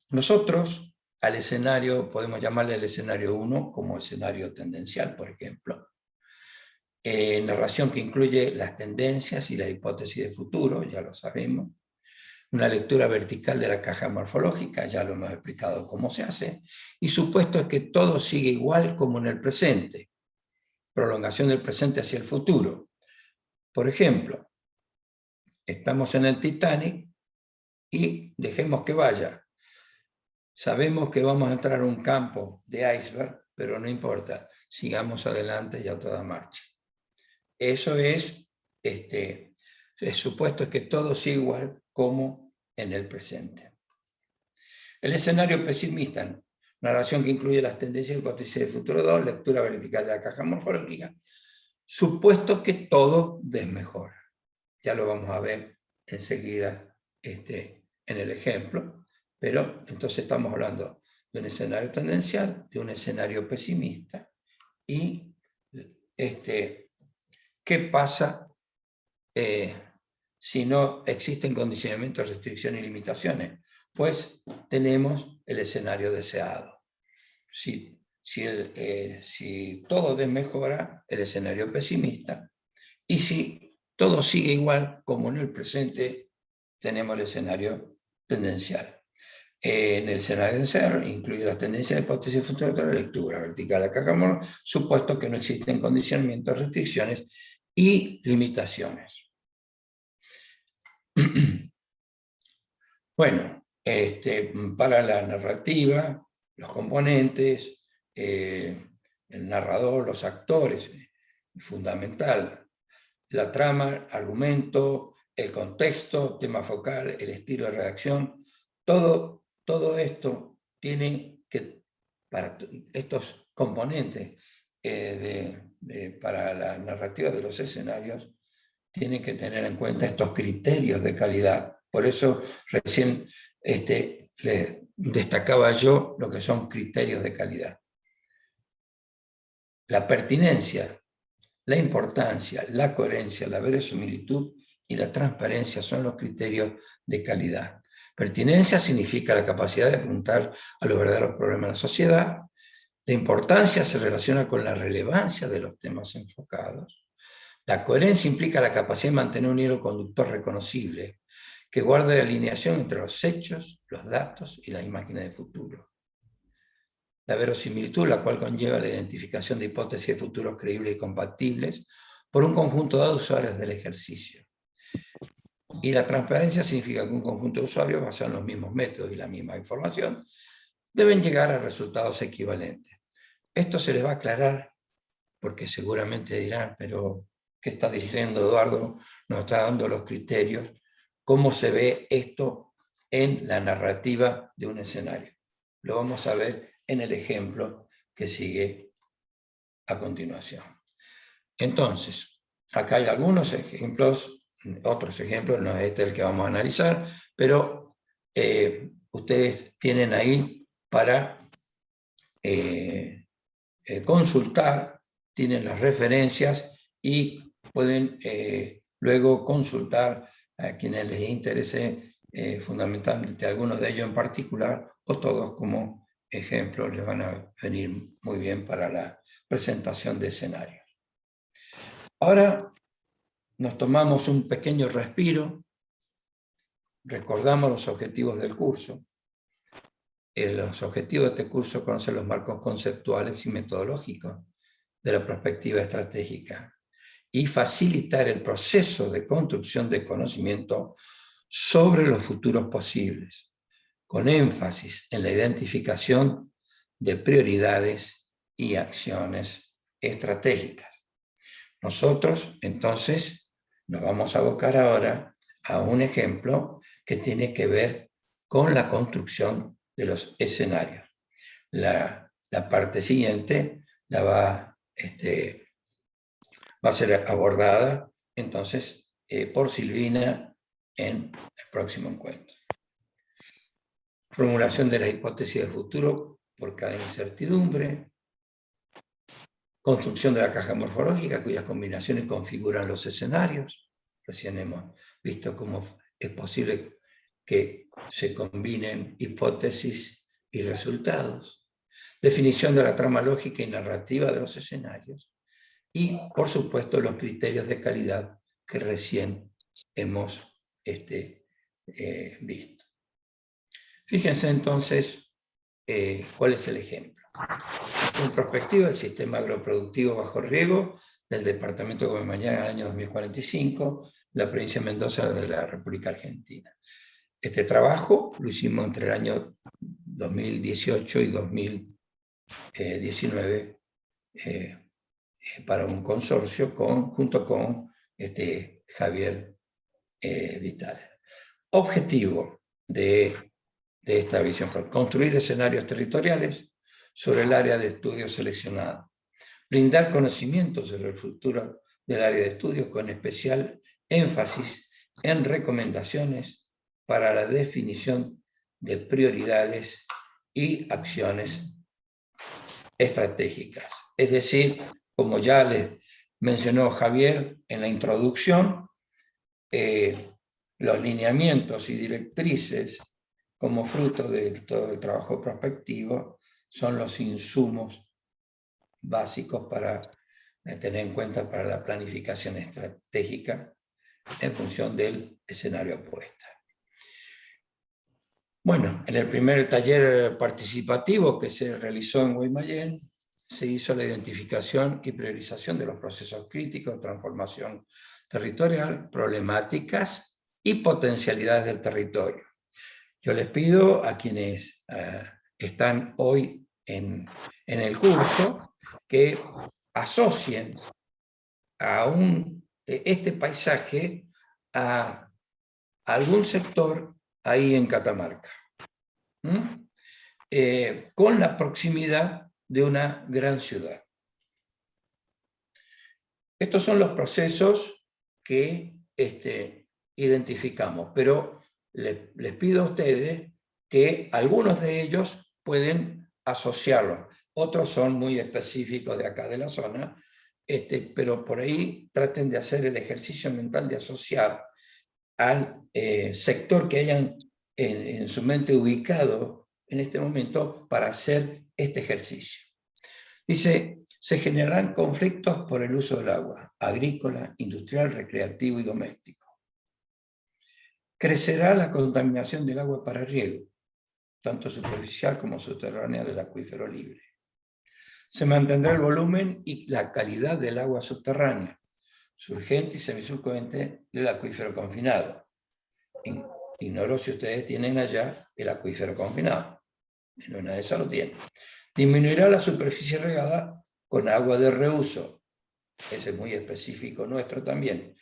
Nosotros al escenario, podemos llamarle el escenario 1 como escenario tendencial, por ejemplo. Narración que incluye las tendencias y la hipótesis de futuro, ya lo sabemos. Una lectura vertical de la caja morfológica, ya lo hemos explicado cómo se hace. Y supuesto es que todo sigue igual como en el presente. Prolongación del presente hacia el futuro. Por ejemplo, estamos en el Titanic y dejemos que vaya. Sabemos que vamos a entrar a un campo de iceberg, pero no importa, sigamos adelante y a toda marcha. Eso es supuesto es que todo sigue igual como en el presente. El escenario pesimista, narración que incluye las tendencias y hipótesis de futuro 2, lectura vertical de la caja morfológica, supuesto que todo desmejora. Ya lo vamos a ver enseguida en el ejemplo, pero entonces estamos hablando de un escenario tendencial, de un escenario pesimista, y ¿qué pasa si no existen condicionamientos, restricciones y limitaciones? Pues tenemos el escenario deseado. Si todo desmejora, el escenario pesimista, y si todo sigue igual como en el presente, tenemos el escenario tendencial. En el escenario de SER incluye las tendencias de hipótesis futura de la lectura vertical a caja morfo, supuesto que no existen condicionamientos, restricciones y limitaciones. Bueno, para la narrativa, los componentes, el narrador, los actores, fundamental, la trama, argumento, el contexto, tema focal, el estilo de redacción, todo esto tiene que, para estos componentes para la narrativa de los escenarios, tiene que tener en cuenta estos criterios de calidad. Por eso recién le destacaba yo lo que son criterios de calidad. La pertinencia, la importancia, la coherencia, la verosimilitud y la transparencia son los criterios de calidad. Pertinencia significa la capacidad de apuntar a los verdaderos problemas de la sociedad. La importancia se relaciona con la relevancia de los temas enfocados. La coherencia implica la capacidad de mantener un hilo conductor reconocible que guarde la alineación entre los hechos, los datos y las imágenes de futuro. La verosimilitud, la cual conlleva la identificación de hipótesis de futuros creíbles y compatibles por un conjunto de usuarios del ejercicio. Y la transparencia significa que un conjunto de usuarios basado en los mismos métodos y la misma información deben llegar a resultados equivalentes. Esto se les va a aclarar porque seguramente dirán, pero ¿qué está diciendo Eduardo? Nos está dando los criterios. ¿Cómo se ve esto en la narrativa de un escenario? Lo vamos a ver en el ejemplo que sigue a continuación. Entonces, acá hay algunos ejemplos, otros ejemplos, no es el que vamos a analizar, pero ustedes tienen ahí para consultar, tienen las referencias y pueden luego consultar a quienes les interese fundamentalmente algunos de ellos en particular o todos como ejemplos les van a venir muy bien para la presentación de escenarios. Ahora nos tomamos un pequeño respiro, recordamos los objetivos del curso. Los objetivos de este curso conocen los marcos conceptuales y metodológicos de la perspectiva estratégica y facilitar el proceso de construcción de conocimiento sobre los futuros posibles, con énfasis en la identificación de prioridades y acciones estratégicas. Nosotros, entonces, nos vamos a abocar ahora a un ejemplo que tiene que ver con la construcción de los escenarios. La parte siguiente va a ser abordada entonces por Silvina en el próximo encuentro. Formulación de la hipótesis de futuro por cada incertidumbre. Construcción de la caja morfológica cuyas combinaciones configuran los escenarios. Recién hemos visto cómo es posible que se combinen hipótesis y resultados. Definición de la trama lógica y narrativa de los escenarios. Y, por supuesto, los criterios de calidad que recién hemos visto. Fíjense entonces cuál es el ejemplo. En perspectiva del sistema agroproductivo bajo riego del departamento de Comayagua en el año 2045, la provincia de Mendoza de la República Argentina. Este trabajo lo hicimos entre el año 2018 y 2019 para un consorcio junto con Javier Vital. Objetivo de esta visión: construir escenarios territoriales sobre el área de estudio seleccionada, brindar conocimientos sobre el futuro del área de estudio con especial énfasis en recomendaciones para la definición de prioridades y acciones estratégicas. Es decir, como ya les mencionó Javier en la introducción, los lineamientos y directrices como fruto de todo el trabajo prospectivo son los insumos básicos para tener en cuenta para la planificación estratégica en función del escenario opuesto. Bueno, en el primer taller participativo que se realizó en Guaymallén, se hizo la identificación y priorización de los procesos críticos de transformación territorial, problemáticas y potencialidades del territorio. Yo les pido a quienes están hoy en el curso que asocien a este paisaje a algún sector ahí en Catamarca, con la proximidad de una gran ciudad. Estos son los procesos que identificamos, pero les pido a ustedes que algunos de ellos pueden asociarlos. Otros son muy específicos de acá de la zona, pero por ahí traten de hacer el ejercicio mental de asociar al sector que hayan en su mente ubicado en este momento para hacer este ejercicio. Dice, se generarán conflictos por el uso del agua, agrícola, industrial, recreativo y doméstico. Crecerá la contaminación del agua para riego, tanto superficial como subterránea del acuífero libre. Se mantendrá el volumen y la calidad del agua subterránea, surgente y semisurgente del acuífero confinado. Ignoro si ustedes tienen allá el acuífero confinado. En una de esas lo tienen. Disminuirá la superficie regada con agua de reuso. Ese es muy específico nuestro también.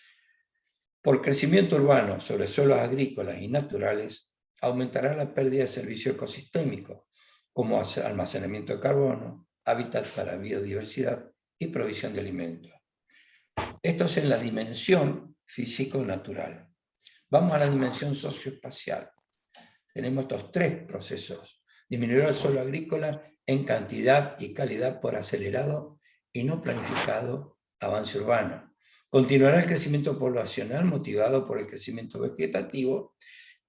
Por crecimiento urbano sobre suelos agrícolas y naturales, aumentará la pérdida de servicios ecosistémicos, como almacenamiento de carbono, hábitat para biodiversidad y provisión de alimentos. Esto es en la dimensión físico-natural. Vamos a la dimensión socioespacial. Tenemos estos tres procesos. Disminuirá el suelo agrícola en cantidad y calidad por acelerado y no planificado avance urbano. Continuará el crecimiento poblacional motivado por el crecimiento vegetativo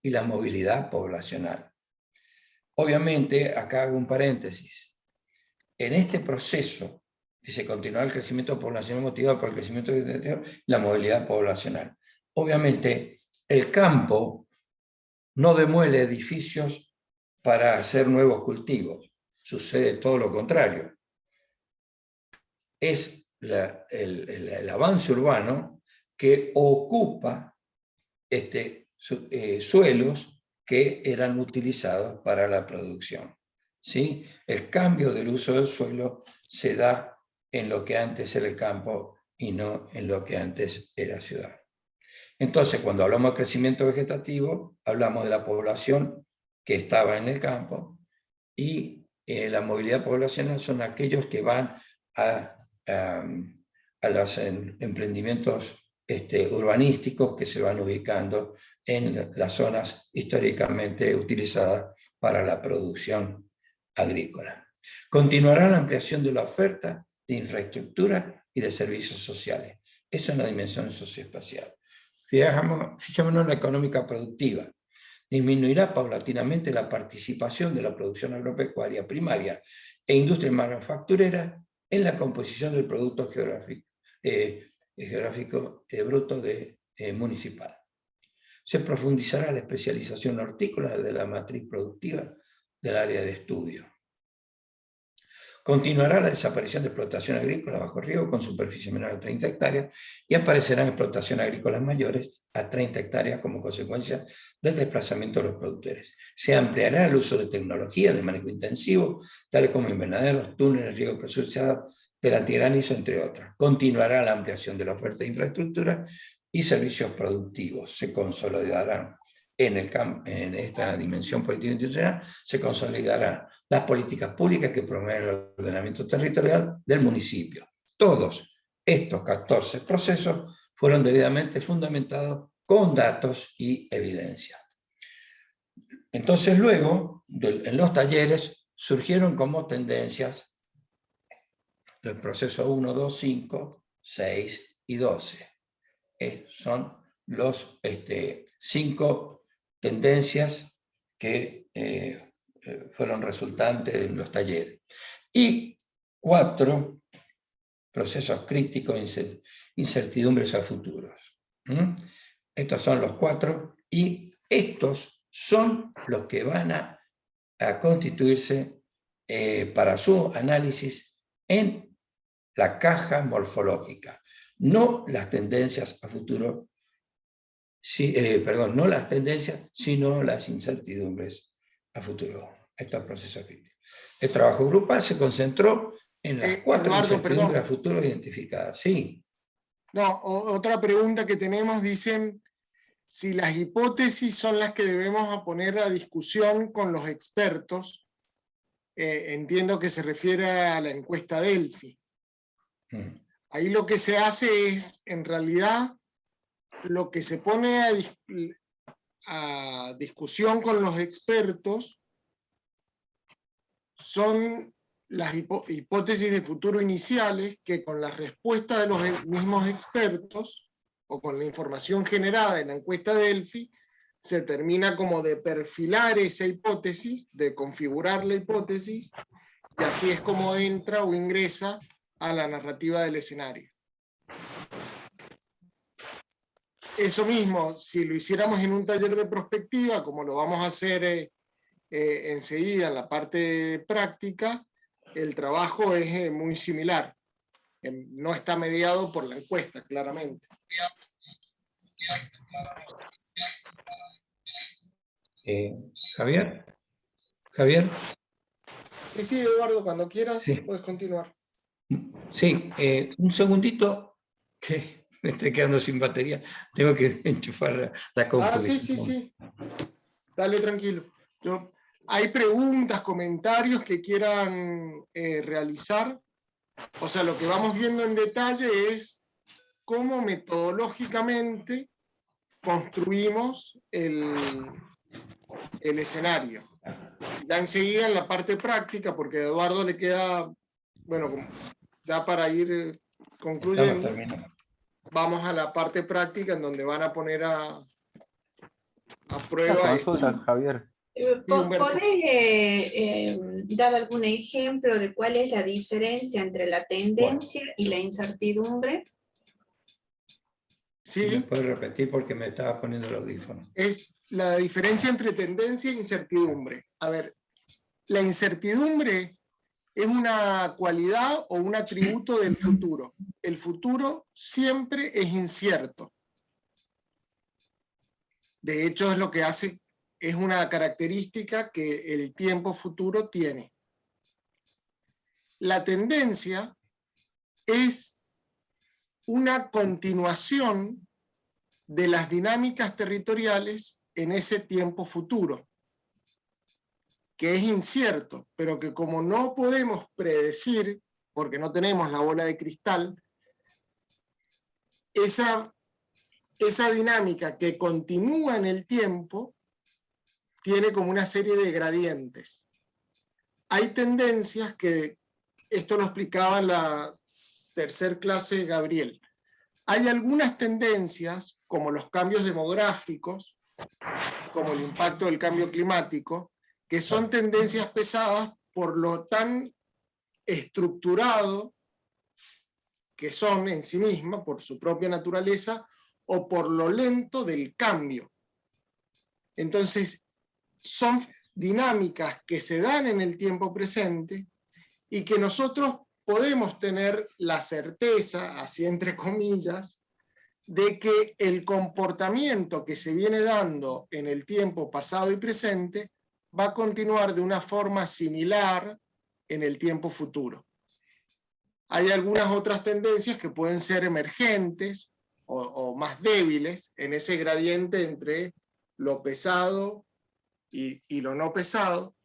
y la movilidad poblacional. Obviamente, acá hago un paréntesis. En este proceso, dice, continuará el crecimiento poblacional motivado por el crecimiento vegetativo y la movilidad poblacional. Obviamente, el campo no demuele edificios para hacer nuevos cultivos. Sucede todo lo contrario. Es el avance urbano que ocupa suelos que eran utilizados para la producción. ¿Sí? El cambio del uso del suelo se da en lo que antes era el campo y no en lo que antes era ciudad. Entonces, cuando hablamos de crecimiento vegetativo, hablamos de la población que estaba en el campo y la movilidad poblacional son aquellos que van a los emprendimientos urbanísticos que se van ubicando en las zonas históricamente utilizadas para la producción agrícola. Continuará la ampliación de la oferta de infraestructura y de servicios sociales. Eso es una dimensión socioespacial. Fijémonos en la económica productiva. Disminuirá paulatinamente la participación de la producción agropecuaria primaria e industria manufacturera en la composición del producto geográfico bruto municipal. Se profundizará la especialización hortícola de la matriz productiva del área de estudio. Continuará la desaparición de explotación agrícola bajo riego con superficie menor a 30 hectáreas y aparecerán explotaciones agrícolas mayores a 30 hectáreas como consecuencia del desplazamiento de los productores. Se ampliará el uso de tecnología de manejo intensivo, tales como invernaderos, túneles, riego presurizado del antigranizo, entre otras. Continuará la ampliación de la oferta de infraestructura y servicios productivos. Se consolidarán en esta dimensión política institucional, se consolidarán las políticas públicas que promueven el ordenamiento territorial del municipio. Todos estos 14 procesos fueron debidamente fundamentados con datos y evidencia. Entonces luego, en los talleres, surgieron como tendencias los procesos 1, 2, 5, 6 y 12. Son los 5 tendencias que fueron resultantes de los talleres. Y 4 procesos críticos, incertidumbres a futuros. Estos son los 4, y estos son los que van a constituirse para su análisis en la caja morfológica, no las tendencias a futuro, no las tendencias, sino las incertidumbres a futuro, estos procesos críticos. El trabajo grupal se concentró en las 4 Eduardo, incertidumbres perdón. a futuro identificadas. Sí. No, otra pregunta que tenemos, dicen si las hipótesis son las que debemos poner a discusión con los expertos. Entiendo que se refiere a la encuesta Delphi. Ahí lo que se hace es, en realidad, lo que se pone a discusión con los expertos son las hipótesis de futuro iniciales que con las respuestas de los mismos expertos o con la información generada en la encuesta Delphi se termina como de perfilar esa hipótesis, de configurar la hipótesis, y así es como entra o ingresa a la narrativa del escenario. Eso mismo, si lo hiciéramos en un taller de prospectiva, como lo vamos a hacer enseguida en la parte práctica, el trabajo es muy similar. No está mediado por la encuesta, claramente. Javier. Javier. Sí, Eduardo, cuando quieras, Sí. puedes continuar. Sí, un segundito, que me estoy quedando sin batería. Tengo que enchufar la compu. Sí. Dale, tranquilo. ¿Hay preguntas, comentarios que quieran realizar? O sea, lo que vamos viendo en detalle es cómo metodológicamente construimos el escenario. Ya enseguida en la parte práctica, porque a Eduardo le queda, bueno, ya para ir concluyendo, vamos a la parte práctica en donde van a poner a prueba. Consulta, Javier. ¿Podés dar algún ejemplo de cuál es la diferencia entre la tendencia y la incertidumbre? Sí. ¿Me puedes repetir porque me estaba poniendo el audífono? Es la diferencia entre tendencia e incertidumbre. A ver, la incertidumbre es una cualidad o un atributo del futuro. El futuro siempre es incierto. De hecho, es lo que hace, es una característica que el tiempo futuro tiene. La tendencia es una continuación de las dinámicas territoriales en ese tiempo futuro, que es incierto, pero que como no podemos predecir, porque no tenemos la bola de cristal, esa dinámica que continúa en el tiempo tiene como una serie de gradientes. Hay tendencias que, esto lo explicaba en la tercer clase Gabriel, hay algunas tendencias, como los cambios demográficos, como el impacto del cambio climático, que son tendencias pesadas por lo tan estructurado que son en sí mismas, por su propia naturaleza, o por lo lento del cambio. Entonces, son dinámicas que se dan en el tiempo presente y que nosotros podemos tener la certeza, así entre comillas, de que el comportamiento que se viene dando en el tiempo pasado y presente va a continuar de una forma similar en el tiempo futuro. Hay algunas otras tendencias que pueden ser emergentes o más débiles en ese gradiente entre lo pesado y lo no pesado.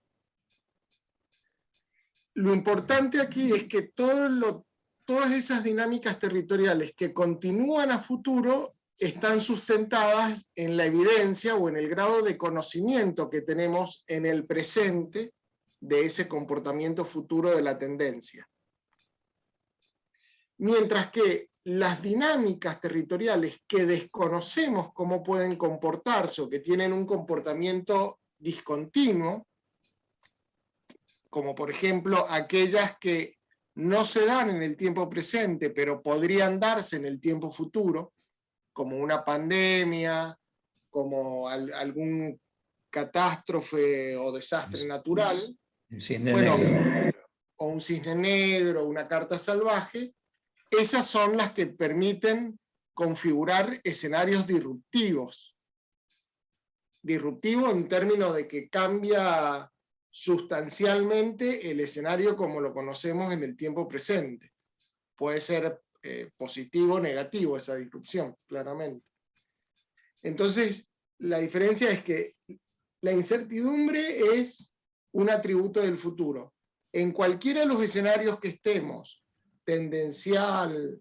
Lo importante aquí es que todas esas dinámicas territoriales que continúan a futuro están sustentadas en la evidencia o en el grado de conocimiento que tenemos en el presente de ese comportamiento futuro de la tendencia. Mientras que las dinámicas territoriales que desconocemos cómo pueden comportarse o que tienen un comportamiento discontinuo, como por ejemplo aquellas que no se dan en el tiempo presente, pero podrían darse en el tiempo futuro, como una pandemia, como algún catástrofe o desastre natural, El cisne bueno, negro. o un cisne negro, una carta salvaje, esas son las que permiten configurar escenarios disruptivos. Disruptivo en términos de que cambia sustancialmente el escenario como lo conocemos en el tiempo presente. Puede ser positivo o negativo esa disrupción, claramente. Entonces, la diferencia es que la incertidumbre es un atributo del futuro. En cualquiera de los escenarios que estemos, tendencial,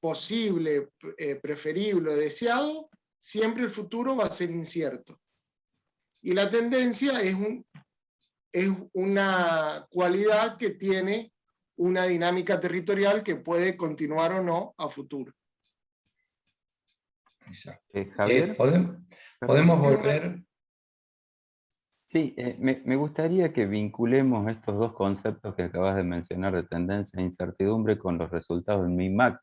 posible, preferible o deseado, siempre el futuro va a ser incierto. Y la tendencia es una cualidad que tiene una dinámica territorial que puede continuar o no a futuro. Exacto. Javier, ¿Podemos volver? Sí, me gustaría que vinculemos estos dos conceptos que acabas de mencionar de tendencia e incertidumbre con los resultados del MIMAC,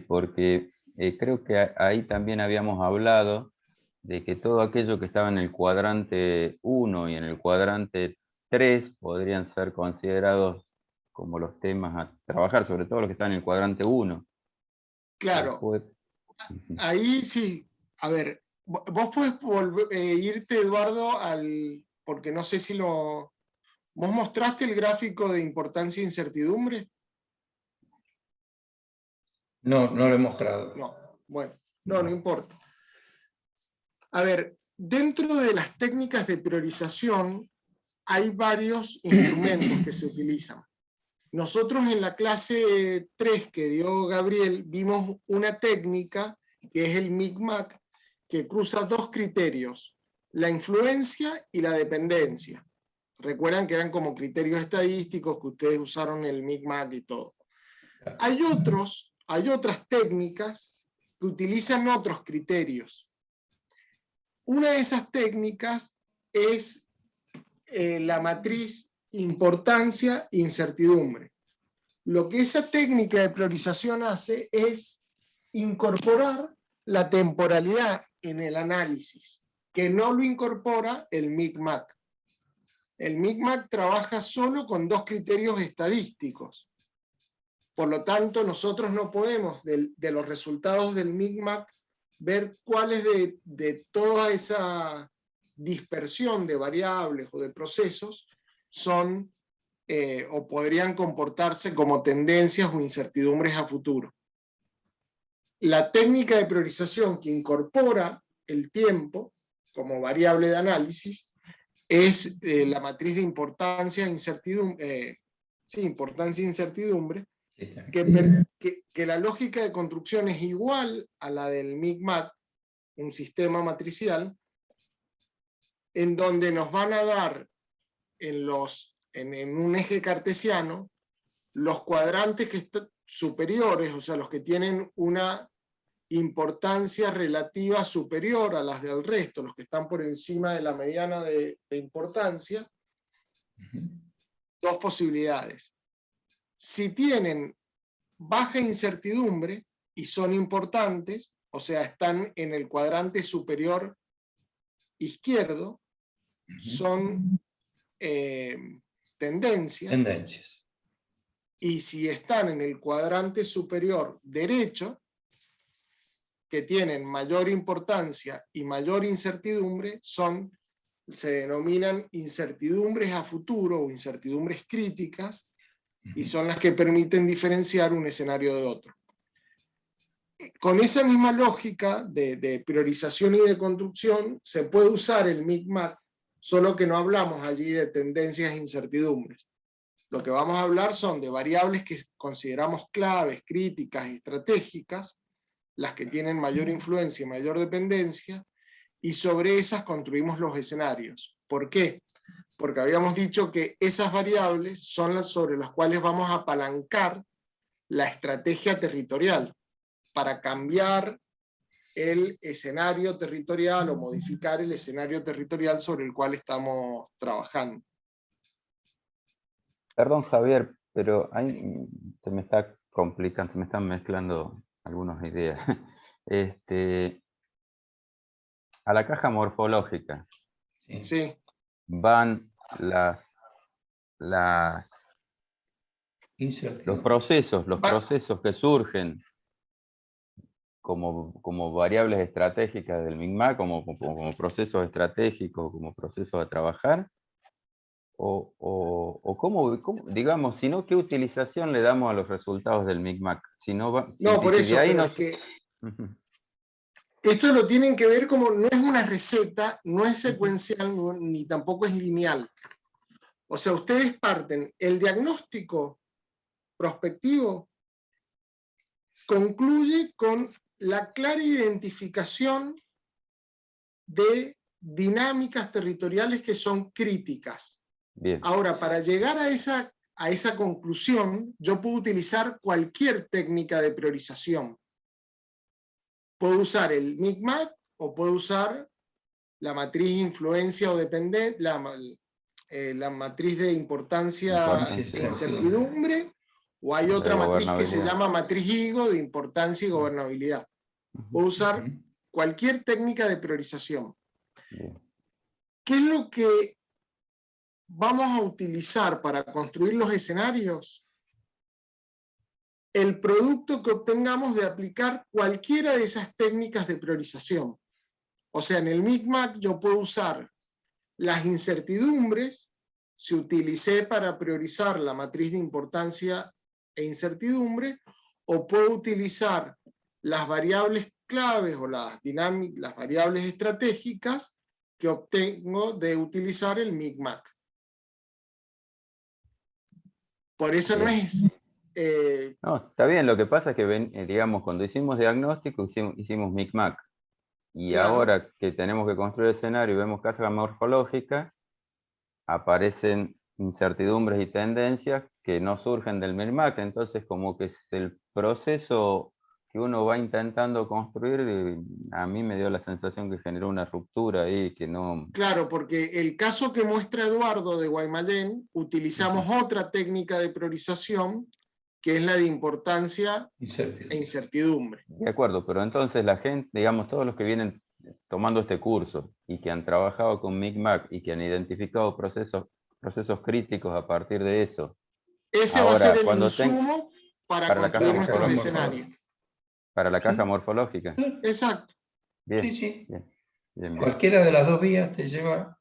porque creo que ahí también habíamos hablado de que todo aquello que estaba en el cuadrante 1 y en el cuadrante 3 podrían ser considerados como los temas a trabajar, sobre todo los que están en el cuadrante 1. Claro, Después, ahí sí, a ver, vos podés irte, Eduardo, porque no sé si lo... ¿Vos mostraste el gráfico de importancia e incertidumbre? No, no lo he mostrado. No, bueno, no importa. A ver, dentro de las técnicas de priorización hay varios instrumentos que se utilizan. Nosotros en la clase 3 que dio Gabriel vimos una técnica que es el MICMAC, que cruza dos criterios, la influencia y la dependencia. Recuerdan que eran como criterios estadísticos que ustedes usaron en el MICMAC y todo. Hay otras técnicas que utilizan otros criterios. Una de esas técnicas es la matriz importancia e incertidumbre. Lo que esa técnica de priorización hace es incorporar la temporalidad en el análisis, que no lo incorpora el MICMAC. El MICMAC trabaja solo con dos criterios estadísticos. Por lo tanto, nosotros no podemos, de los resultados del MICMAC, ver cuáles de toda esa dispersión de variables o de procesos son o podrían comportarse como tendencias o incertidumbres a futuro. La técnica de priorización que incorpora el tiempo como variable de análisis es la matriz de importancia e incertidumbre, importancia e incertidumbre, que la lógica de construcción es igual a la del MICMAC, un sistema matricial, en donde nos van a dar en un eje cartesiano los cuadrantes que están superiores, o sea, los que tienen una importancia relativa superior a las del resto, los que están por encima de la mediana de importancia, dos posibilidades. Si tienen baja incertidumbre y son importantes, o sea, están en el cuadrante superior izquierdo, son tendencias. Y si están en el cuadrante superior derecho, que tienen mayor importancia y mayor incertidumbre, se denominan incertidumbres a futuro o incertidumbres críticas, y son las que permiten diferenciar un escenario de otro. Con esa misma lógica de priorización y de construcción, se puede usar el MICMAC, solo que no hablamos allí de tendencias e incertidumbres. Lo que vamos a hablar son de variables que consideramos claves, críticas y estratégicas, las que tienen mayor influencia y mayor dependencia, y sobre esas construimos los escenarios. ¿Por qué? Porque habíamos dicho que esas variables son las sobre las cuales vamos a apalancar la estrategia territorial para cambiar el escenario territorial o modificar el escenario territorial sobre el cual estamos trabajando. Perdón, Javier, pero ahí se me está complicando, se me están mezclando algunas ideas. A la caja morfológica Sí. Sí, van los Incertidumbre. procesos que surgen como variables estratégicas del MICMAC, como procesos estratégicos, como procesos a trabajar, o cómo, digamos, sino qué utilización le damos a los resultados del MICMAC. Si no, no, por si eso, de ahí pero no... es que Ujú. esto lo tienen que ver como, no es una receta, no es secuencial, ni tampoco es lineal. O sea, ustedes parten, el diagnóstico prospectivo concluye con la clara identificación de dinámicas territoriales que son críticas. Bien, Ahora, para llegar a esa conclusión, yo puedo utilizar cualquier técnica de priorización. Puedo usar el MICMAC o puedo usar la matriz influencia o dependencia, la matriz de importancia e incertidumbre, o hay otra matriz que se llama matriz HIGO de importancia y gobernabilidad. Puedo usar cualquier técnica de priorización. bien. ¿Qué es lo que vamos a utilizar para construir los escenarios? El producto que obtengamos de aplicar cualquiera de esas técnicas de priorización. O sea, en el MICMAC yo puedo usar las incertidumbres, si utilicé para priorizar la matriz de importancia e incertidumbre, o puedo utilizar las variables claves o las variables estratégicas que obtengo de utilizar el MICMAC. Por eso Bien. no es... No, está bien, lo que pasa es que, digamos, cuando hicimos diagnóstico, hicimos MICMAC. Y Claro. ahora que tenemos que construir el escenario y vemos caja morfológica, aparecen incertidumbres y tendencias que no surgen del MICMAC. Entonces, como que es el proceso que uno va intentando construir, a mí me dio la sensación que generó una ruptura ahí, que no... Claro, porque el caso que muestra Eduardo de Guaymallén, utilizamos otra técnica de priorización, que es la de importancia e incertidumbre. De acuerdo, pero entonces la gente, digamos, todos los que vienen tomando este curso y que han trabajado con MICMAC y que han identificado procesos críticos a partir de eso. Ese va a ser el insumo para construir nuestros escenarios. Para la caja morfológica. Exacto. Bien, Sí, sí. bien, bien, bien. Cualquiera de las dos vías te lleva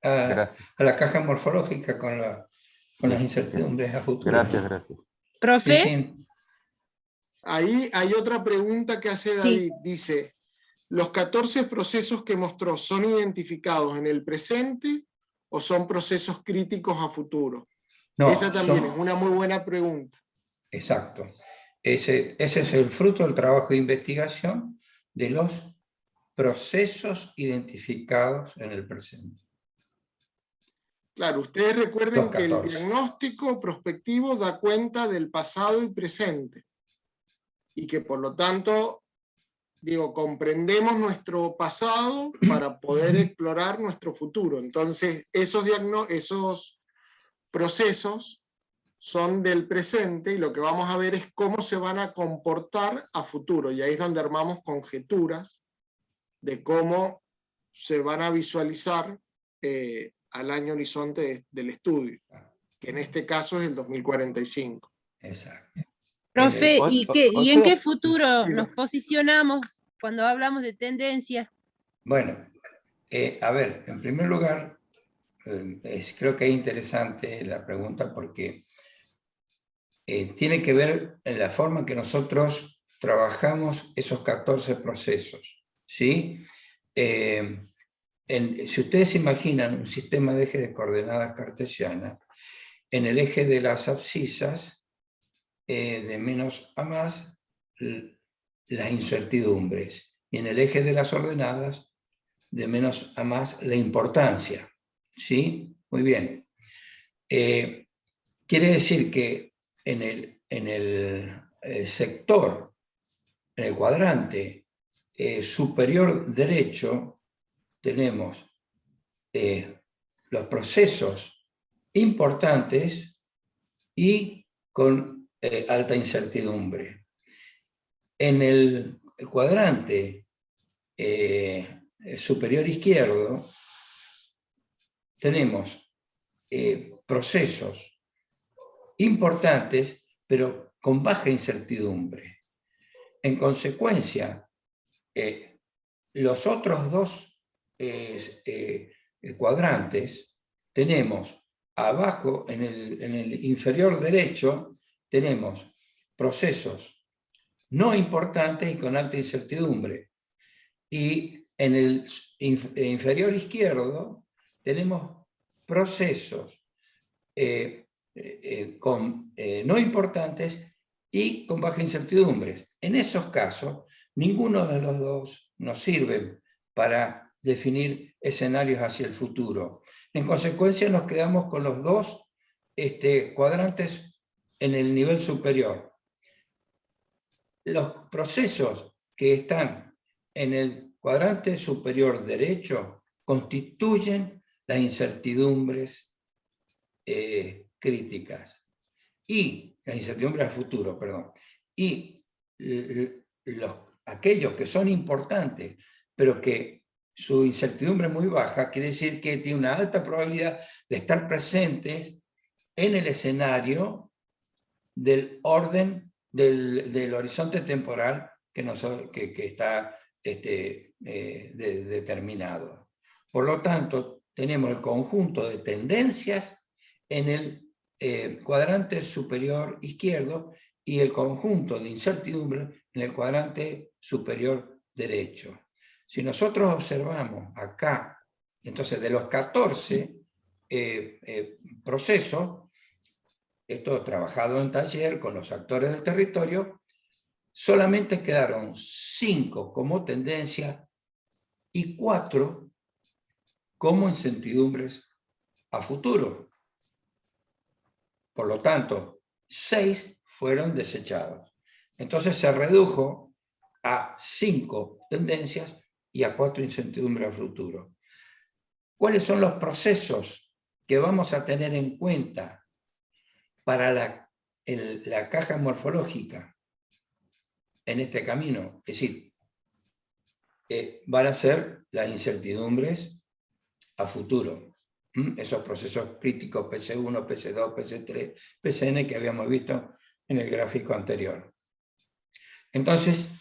a la caja morfológica con las incertidumbres a futuro. Gracias, gracias. Profe. Sí, sí. Ahí hay otra pregunta que hace David. Dice, ¿los 14 procesos que mostró son identificados en el presente o son procesos críticos a futuro? No, esa también es una muy buena pregunta. Exacto. Ese es el fruto del trabajo de investigación de los procesos identificados en el presente. Claro, ustedes recuerden que el diagnóstico prospectivo da cuenta del pasado y presente, y que por lo tanto, comprendemos nuestro pasado para poder explorar nuestro futuro. Entonces, esos procesos son del presente y lo que vamos a ver es cómo se van a comportar a futuro, y ahí es donde armamos conjeturas de cómo se van a visualizar al año horizonte del estudio, que en este caso es el 2045. Exacto. Profe, ¿y en qué futuro nos posicionamos cuando hablamos de tendencias? Bueno, a ver, en primer lugar, creo que es interesante la pregunta porque tiene que ver en la forma en que nosotros trabajamos esos 14 procesos, ¿sí? Si ustedes imaginan un sistema de ejes de coordenadas cartesianas, en el eje de las abscisas, de menos a más, las incertidumbres, y en el eje de las ordenadas, de menos a más, la importancia. ¿Sí? Muy bien. Quiere decir que en el sector, en el cuadrante superior derecho, tenemos los procesos importantes y con alta incertidumbre. En el cuadrante superior izquierdo tenemos procesos importantes, pero con baja incertidumbre. En consecuencia, los otros dos cuadrantes tenemos abajo, en el inferior derecho, tenemos procesos no importantes y con alta incertidumbre. Y en el inferior izquierdo tenemos procesos no importantes y con baja incertidumbre. En esos casos, ninguno de los dos nos sirve para definir escenarios hacia el futuro. En consecuencia, nos quedamos con los dos cuadrantes en el nivel superior. Los procesos que están en el cuadrante superior derecho constituyen las incertidumbres críticas y las incertidumbres al futuro, perdón. Y aquellos que son importantes, pero que su incertidumbre es muy baja, quiere decir que tiene una alta probabilidad de estar presentes en el escenario del orden del horizonte temporal que está determinado. Por lo tanto, tenemos el conjunto de tendencias en el cuadrante superior izquierdo y el conjunto de incertidumbre en el cuadrante superior derecho. Si nosotros observamos acá, entonces de los 14 procesos, esto trabajado en taller con los actores del territorio, solamente quedaron 5 como tendencia y 4 como incertidumbres a futuro. Por lo tanto, 6 fueron desechados. Entonces se redujo a 5 tendencias y a 4 incertidumbres a futuro. ¿Cuáles son los procesos que vamos a tener en cuenta para la caja morfológica en este camino? Es decir, van a ser las incertidumbres a futuro. Esos procesos críticos PC1, PC2, PC3, PCN que habíamos visto en el gráfico anterior. Entonces,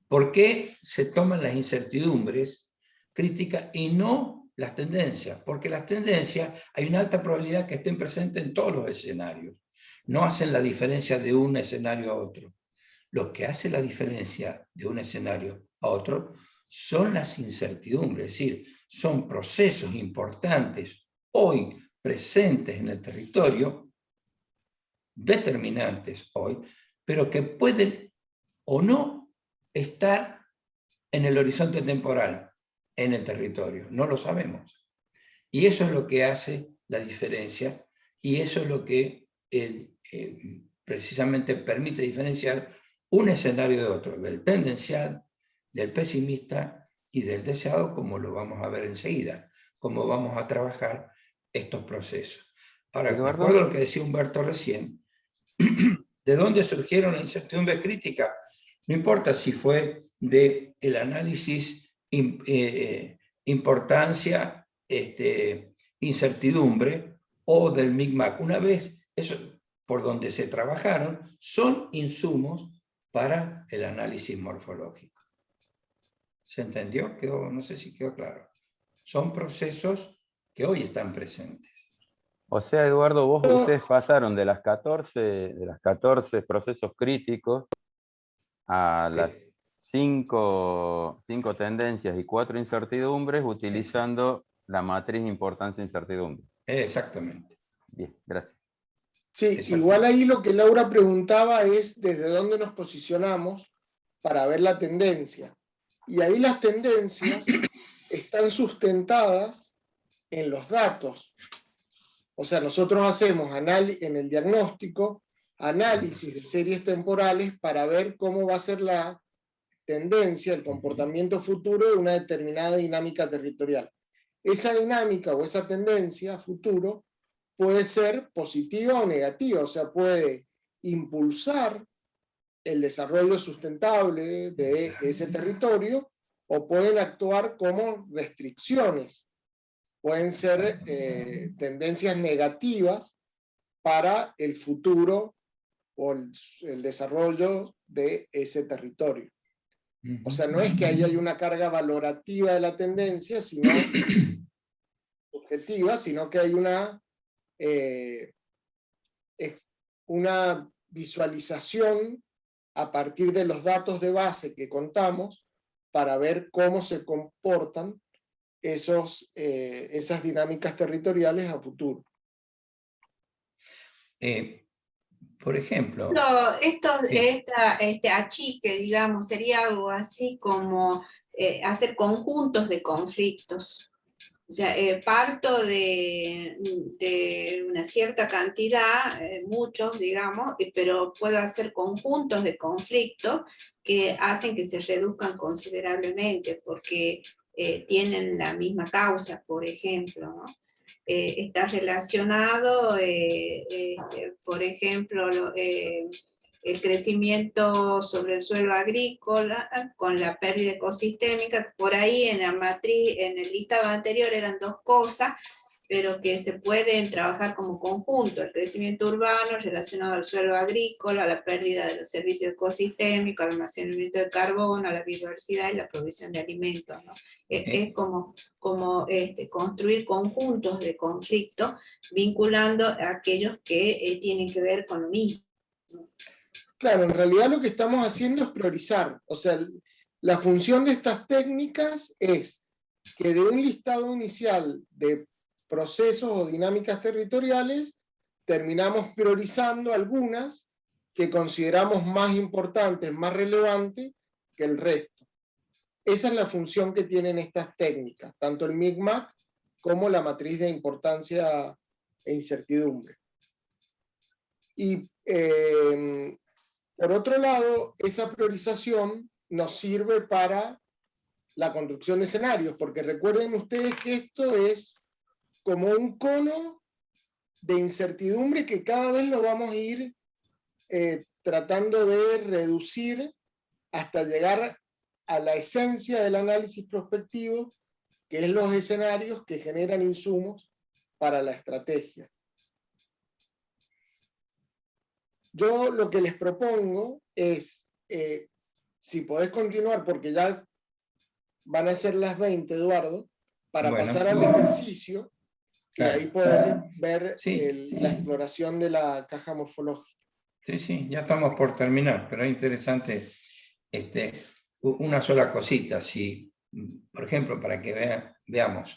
¿por qué se toman las incertidumbres críticas y no las tendencias? Porque las tendencias hay una alta probabilidad que estén presentes en todos los escenarios. No hacen la diferencia de un escenario a otro. Lo que hace la diferencia de un escenario a otro son las incertidumbres, es decir, son procesos importantes hoy presentes en el territorio, determinantes hoy, pero que pueden o no estar en el horizonte temporal, en el territorio. No lo sabemos. Y eso es lo que hace la diferencia y eso es lo que precisamente permite diferenciar un escenario de otro, del tendencial, del pesimista y del deseado, como lo vamos a ver enseguida, cómo vamos a trabajar estos procesos. Ahora, de acuerdo a lo que decía Humberto recién, ¿de dónde surgieron la incertidumbre crítica? No importa si fue del análisis importancia, incertidumbre o del MICMAC. Una vez, eso por donde se trabajaron, son insumos para el análisis morfológico. ¿Se entendió? No sé si quedó claro. Son procesos que hoy están presentes. O sea, Eduardo, ustedes pasaron de las 14 procesos críticos a las 5 tendencias y 4 incertidumbres utilizando la matriz importancia-incertidumbre. Exactamente. Bien, gracias. Sí, igual ahí lo que Laura preguntaba es desde dónde nos posicionamos para ver la tendencia. Y ahí las tendencias están sustentadas en los datos. O sea, nosotros hacemos en el diagnóstico análisis de series temporales para ver cómo va a ser la tendencia, el comportamiento futuro de una determinada dinámica territorial. Esa dinámica o esa tendencia futuro puede ser positiva o negativa, o sea, puede impulsar el desarrollo sustentable de ese territorio o pueden actuar como restricciones. Pueden ser tendencias negativas para el futuro o el desarrollo de ese territorio. O sea, no es que ahí hay una carga valorativa de la tendencia, sino subjetiva, sino que hay una visualización a partir de los datos de base que contamos para ver cómo se comportan esas dinámicas territoriales a futuro. Por ejemplo... Este achique, digamos, sería algo así como hacer conjuntos de conflictos. O sea, parto de una cierta cantidad, muchos, digamos, pero puedo hacer conjuntos de conflictos que hacen que se reduzcan considerablemente porque tienen la misma causa, por ejemplo, ¿no? Está relacionado, por ejemplo, el crecimiento sobre el suelo agrícola con la pérdida ecosistémica. Por ahí en la matriz, en el listado anterior eran dos cosas, pero que se pueden trabajar como conjunto: el crecimiento urbano relacionado al suelo agrícola, a la pérdida de los servicios ecosistémicos, al almacenamiento de carbono, a la biodiversidad y la provisión de alimentos, ¿no? Es como construir conjuntos de conflicto vinculando a aquellos que tienen que ver con lo mismo, ¿no? Claro, en realidad lo que estamos haciendo es priorizar. O sea, la función de estas técnicas es que de un listado inicial de procesos o dinámicas territoriales, terminamos priorizando algunas que consideramos más importantes, más relevantes que el resto. Esa es la función que tienen estas técnicas, tanto el MICMAC como la matriz de importancia e incertidumbre. Y por otro lado, esa priorización nos sirve para la construcción de escenarios, porque recuerden ustedes que esto es como un cono de incertidumbre que cada vez lo vamos a ir tratando de reducir hasta llegar a la esencia del análisis prospectivo, que es los escenarios que generan insumos para la estrategia. Yo lo que les propongo es, si podés continuar, porque ya van a ser las 20, Eduardo, para pasar al ejercicio, claro, y ahí poder ver la exploración de la caja morfológica. Sí, ya estamos por terminar, pero es interesante una sola cosita. Si, por ejemplo, para que veamos,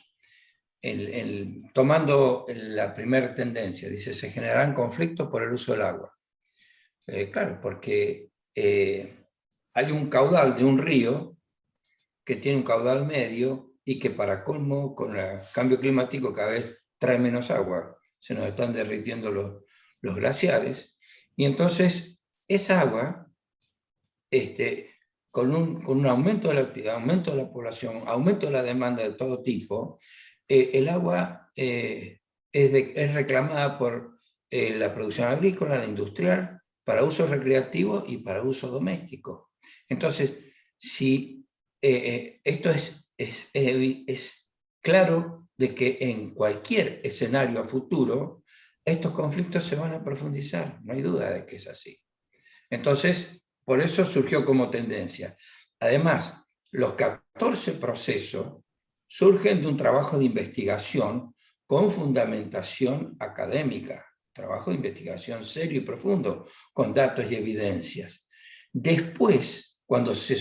tomando la primera tendencia, dice, se generarán conflictos por el uso del agua. Claro, porque hay un caudal de un río que tiene un caudal medio y que para colmo, con el cambio climático cada vez trae menos agua. Se nos están derritiendo los glaciares. Y entonces esa agua, con un aumento de la actividad, aumento de la población, aumento de la demanda de todo tipo, el agua es reclamada por la producción agrícola, la industrial, para uso recreativo y para uso doméstico. Entonces, si esto es claro de que en cualquier escenario a futuro, estos conflictos se van a profundizar, no hay duda de que es así. Entonces, por eso surgió como tendencia. Además, los 14 procesos surgen de un trabajo de investigación con fundamentación académica, trabajo de investigación serio y profundo, con datos y evidencias. Después, cuando se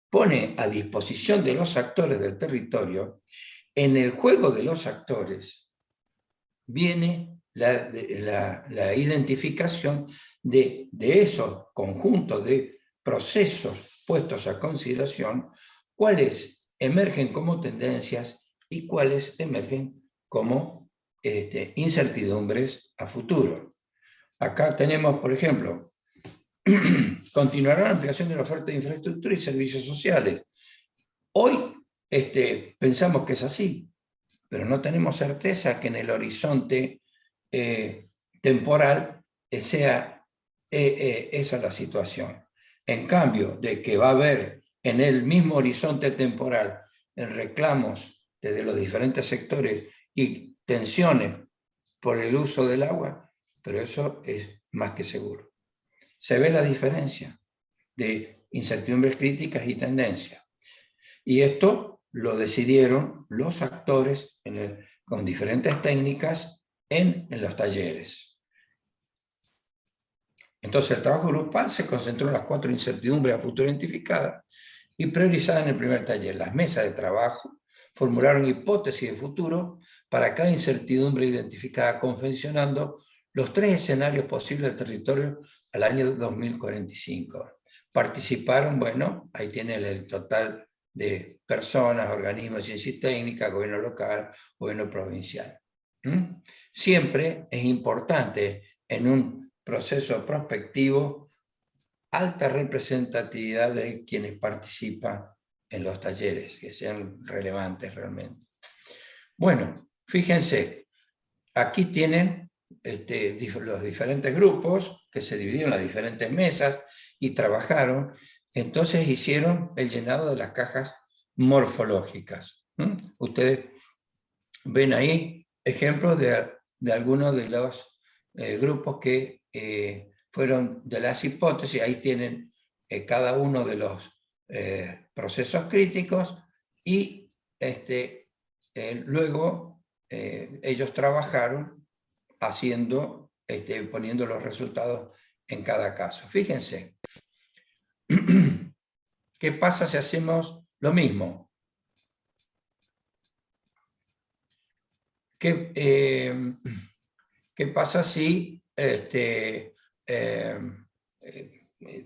pone a disposición de los actores del territorio, en el juego de los actores viene la identificación de esos conjuntos de procesos puestos a consideración, cuáles emergen como tendencias y cuáles emergen como incertidumbres a futuro. Acá tenemos, por ejemplo, continuará la ampliación de la oferta de infraestructura y servicios sociales. Hoy pensamos que es así, pero no tenemos certeza que en el horizonte temporal sea esa la situación. En cambio, de que va a haber en el mismo horizonte temporal, en reclamos desde los diferentes sectores y tensiones por el uso del agua, pero eso es más que seguro. Se ve la diferencia de incertidumbres críticas y tendencias. Y esto lo decidieron los actores con diferentes técnicas en los talleres. Entonces el trabajo grupal se concentró en las 4 incertidumbres a futuro identificadas y priorizadas en el primer taller. Las mesas de trabajo formularon hipótesis de futuro para cada incertidumbre identificada, confeccionando los 3 escenarios posibles del territorio al año 2045. Participaron, bueno, ahí tienen el total de personas, organismos de ciencia y técnica, gobierno local, gobierno provincial. Siempre es importante en un proceso prospectivo alta representatividad de quienes participan en los talleres, que sean relevantes realmente. Bueno, fíjense, aquí tienen los diferentes grupos que se dividieron en las diferentes mesas y trabajaron, entonces hicieron el llenado de las cajas morfológicas. Ustedes ven ahí ejemplos de algunos de los grupos que fueron de las hipótesis. Ahí tienen cada uno de los procesos críticos y luego ellos trabajaron poniendo los resultados en cada caso. Fíjense, ¿qué pasa si hacemos lo mismo? ¿Qué pasa si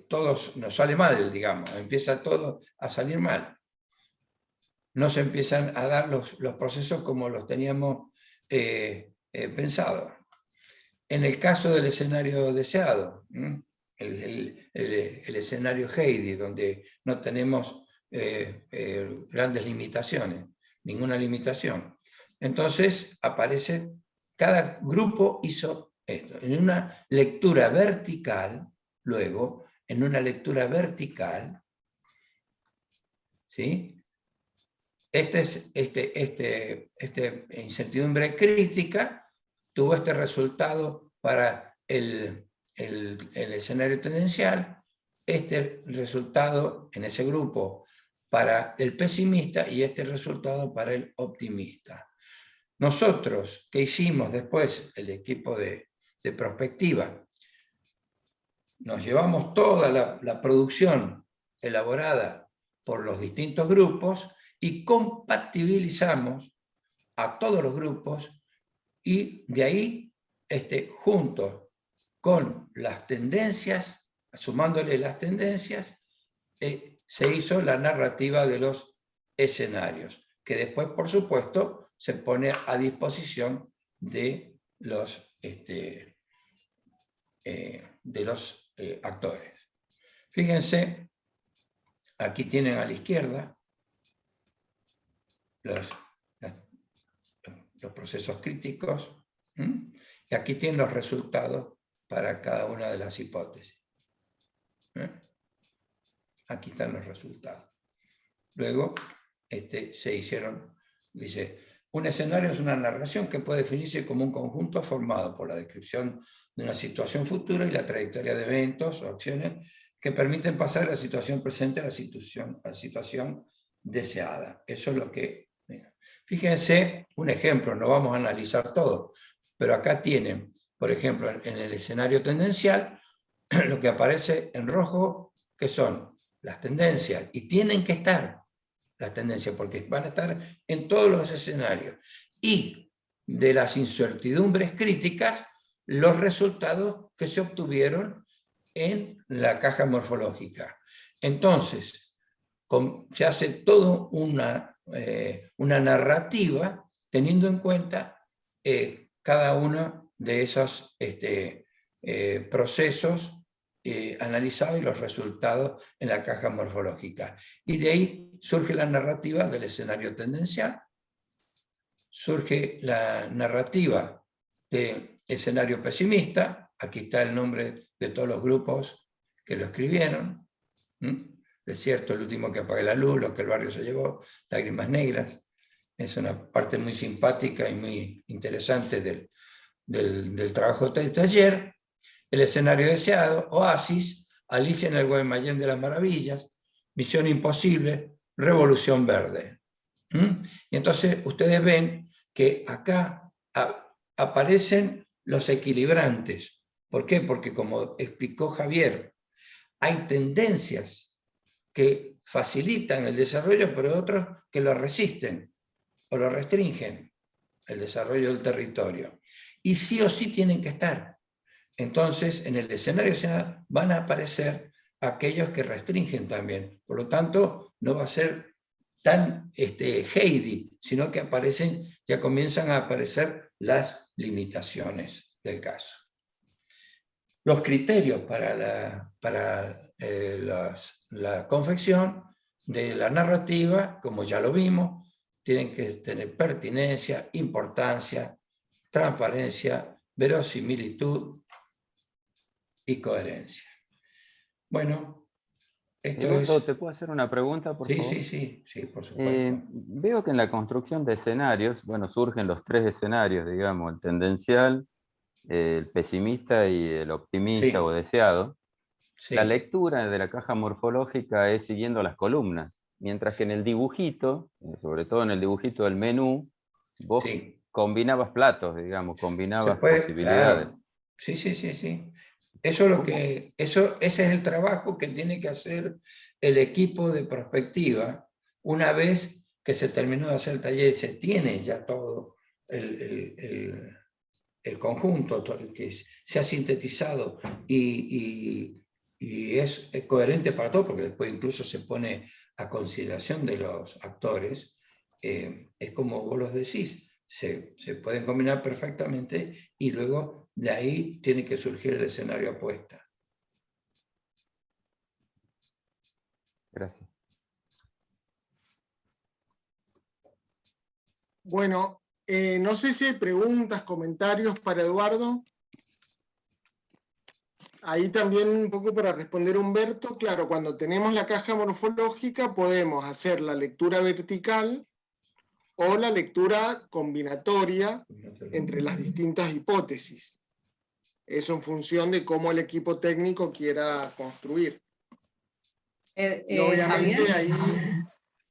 todos nos sale mal, digamos? Empieza todo a salir mal. No se empiezan a dar los procesos como los teníamos pensado. En el caso del escenario deseado, el escenario Heidi, donde no tenemos grandes limitaciones, ninguna limitación. Entonces aparece, cada grupo hizo esto. En una lectura vertical, luego, en una lectura vertical, ¿sí? Incertidumbre crítica tuvo este resultado para el escenario tendencial, este resultado en ese grupo para el pesimista y este resultado para el optimista. Nosotros, ¿qué hicimos después? El equipo de prospectiva. Nos llevamos toda la producción elaborada por los distintos grupos y compatibilizamos a todos los grupos y de ahí, junto con las tendencias, sumándole las tendencias, se hizo la narrativa de los escenarios, que después, por supuesto, se pone a disposición de los actores. Fíjense, aquí tienen a la izquierda los procesos críticos, y aquí tienen los resultados para cada una de las hipótesis. Aquí están los resultados. Luego se hicieron, dice, un escenario es una narración que puede definirse como un conjunto formado por la descripción de una situación futura y la trayectoria de eventos o acciones que permiten pasar de la situación presente a la situación deseada. Eso es lo que... Fíjense un ejemplo, no vamos a analizar todo, pero acá tienen, por ejemplo, en el escenario tendencial, lo que aparece en rojo, que son las tendencias, y tienen que estar las tendencias, porque van a estar en todos los escenarios. Y de las incertidumbres críticas, los resultados que se obtuvieron en la caja morfológica. Entonces, se hace toda una narrativa teniendo en cuenta cada uno de esos procesos analizados y los resultados en la caja morfológica. Y de ahí surge la narrativa del escenario tendencial, surge la narrativa del escenario pesimista, aquí está el nombre de todos los grupos que lo escribieron, desierto, el último que apague la luz, lo que el barrio se llevó, Lágrimas Negras. Es una parte muy simpática y muy interesante del trabajo del taller. El escenario deseado, Oasis, Alicia en el Guaymallén de las Maravillas, Misión Imposible, Revolución Verde. Y entonces ustedes ven que acá aparecen los equilibrantes. ¿Por qué? Porque como explicó Javier, hay tendencias que facilitan el desarrollo, pero otros que lo resisten o lo restringen, el desarrollo del territorio. Y sí o sí tienen que estar. Entonces, en el escenario van a aparecer aquellos que restringen también. Por lo tanto, no va a ser tan Heidi, sino que ya comienzan a aparecer las limitaciones del caso. Los criterios para la confección de la narrativa, como ya lo vimos, tienen que tener pertinencia, importancia, transparencia, verosimilitud y coherencia. Bueno, esto Eduardo, es... ¿te puedo hacer una pregunta, por favor? Sí, por supuesto. Veo que en la construcción de escenarios, bueno, surgen los tres escenarios, digamos, el tendencial, el pesimista y el optimista o deseado. La lectura de la caja morfológica es siguiendo las columnas, mientras que en el dibujito, sobre todo en el dibujito del menú, vos combinabas platos, digamos, combinabas posibilidades. Claro. Sí. Ese es el trabajo que tiene que hacer el equipo de prospectiva una vez que se terminó de hacer el taller y se tiene ya todo el conjunto que se ha sintetizado y es coherente para todo, porque después incluso se pone a consideración de los actores. Es como vos los decís, se pueden combinar perfectamente y luego de ahí tiene que surgir el escenario apuesta. Gracias. Bueno, no sé si hay preguntas, comentarios para Eduardo. Ahí también un poco para responder a Humberto, claro, cuando tenemos la caja morfológica podemos hacer la lectura vertical o la lectura combinatoria entre las distintas hipótesis. Eso en función de cómo el equipo técnico quiera construir. Y obviamente ahí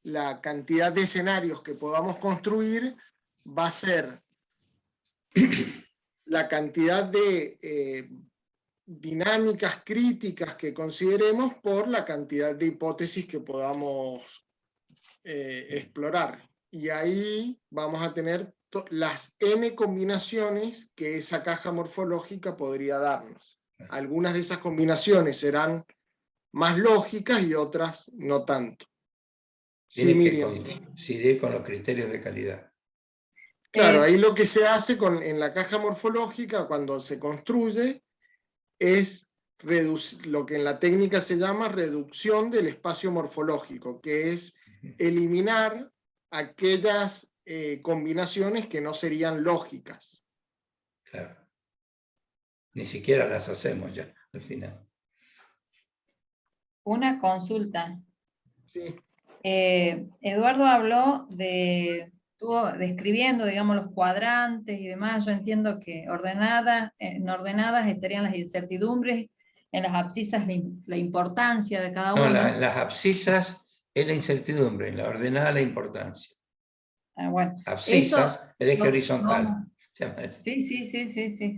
la cantidad de escenarios que podamos construir va a ser la cantidad de dinámicas críticas que consideremos por la cantidad de hipótesis que podamos explorar. Y ahí vamos a tener las n combinaciones que esa caja morfológica podría darnos. Algunas de esas combinaciones serán más lógicas y otras no tanto. Tiene que coincidir con los criterios de calidad. Claro, ahí lo que se hace en la caja morfológica cuando se construye es lo que en la técnica se llama reducción del espacio morfológico, que es eliminar aquellas combinaciones que no serían lógicas. Claro. Ni siquiera las hacemos ya, al final. Una consulta. Sí. Eduardo habló estuvo describiendo, digamos, los cuadrantes y demás. Yo entiendo que en ordenadas estarían las incertidumbres, en las abscisas la importancia de cada uno. No, las abscisas es la incertidumbre, en la ordenada la importancia. Bueno, abscisas, el eje horizontal. Sí,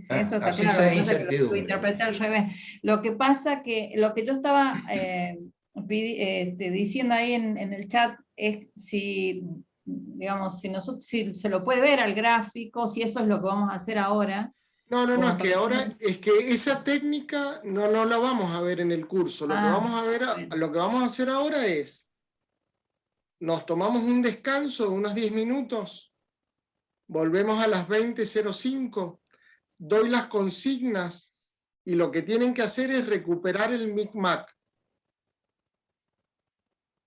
eso está abscisa claro. e incertidumbre. Lo interpreté al revés. Lo que pasa que lo que yo estaba diciendo ahí en el chat es si, digamos, si se lo puede ver al gráfico, si eso es lo que vamos a hacer ahora. No, es que ahora, es que esa técnica no la vamos a ver en el curso. Lo que vamos a hacer ahora es, nos tomamos un descanso de unos 10 minutos, volvemos a las 20:05, doy las consignas y lo que tienen que hacer es recuperar el micmac.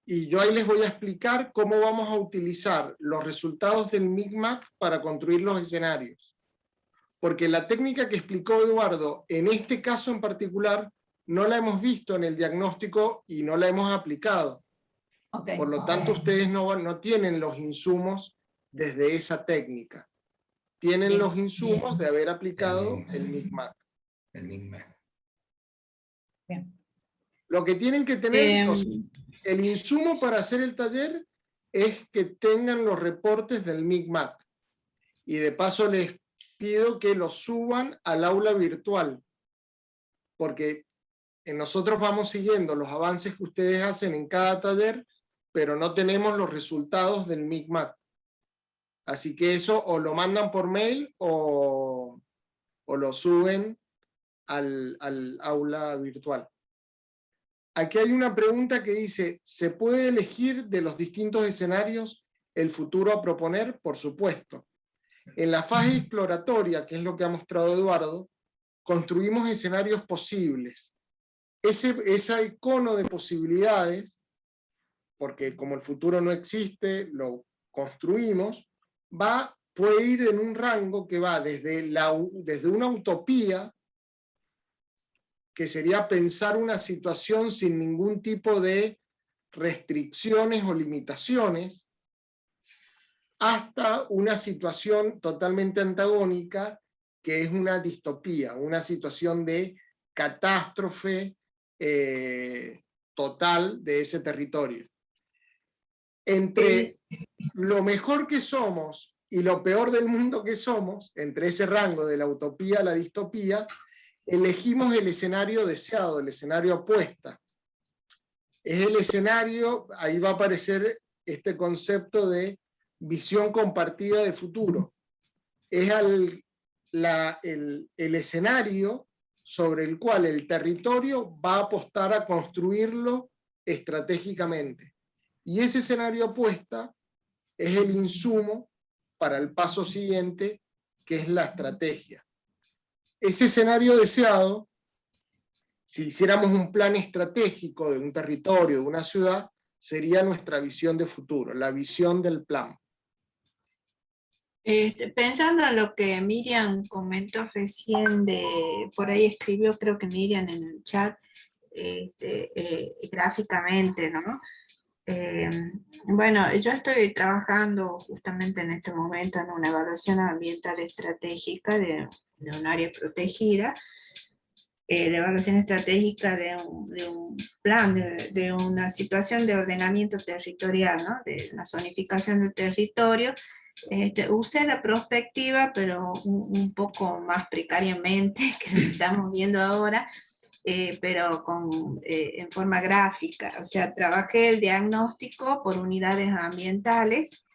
Y yo ahí les voy a explicar cómo vamos a utilizar los resultados del micmac para construir los escenarios. Porque la técnica que explicó Eduardo, en este caso en particular, no la hemos visto en el diagnóstico y no la hemos aplicado. Ok. Por lo tanto, ustedes no tienen los insumos desde esa técnica. Tienen Bien. los insumos de haber aplicado Bien. el MICMAC. El MICMAC. Bien. Lo que tienen que tener, el insumo para hacer el taller es que tengan los reportes del MICMAC. Y de paso les pido que los suban al aula virtual, porque nosotros vamos siguiendo los avances que ustedes hacen en cada taller, pero no tenemos los resultados del MICMAC. Así que eso o lo mandan por mail o lo suben al aula virtual. Aquí hay una pregunta que dice, ¿se puede elegir de los distintos escenarios el futuro a proponer? Por supuesto. En la fase exploratoria, que es lo que ha mostrado Eduardo, construimos escenarios posibles. Ese icono de posibilidades, porque como el futuro no existe, lo construimos, puede ir en un rango que va desde una utopía, que sería pensar una situación sin ningún tipo de restricciones o limitaciones, hasta una situación totalmente antagónica, que es una distopía, una situación de catástrofe total de ese territorio. Entre lo mejor que somos y lo peor del mundo que somos, entre ese rango de la utopía a la distopía, elegimos el escenario deseado, el escenario apuesta. Es el escenario, ahí va a aparecer este concepto de visión compartida de futuro. Es el escenario sobre el cual el territorio va a apostar a construirlo estratégicamente. Y ese escenario apuesta es el insumo para el paso siguiente, que es la estrategia. Ese escenario deseado, si hiciéramos un plan estratégico de un territorio, de una ciudad, sería nuestra visión de futuro, la visión del plan. Pensando en lo que Miriam comentó recién, por ahí escribió, creo que Miriam en el chat, gráficamente, ¿no? Bueno, yo estoy trabajando justamente en este momento en una evaluación ambiental estratégica de un área protegida, la evaluación estratégica de un plan, de una situación de ordenamiento territorial, ¿no? De la zonificación del territorio. Usé la prospectiva, pero un poco más precariamente que lo que estamos viendo ahora, pero en forma gráfica. O sea, trabajé el diagnóstico por unidades ambientales.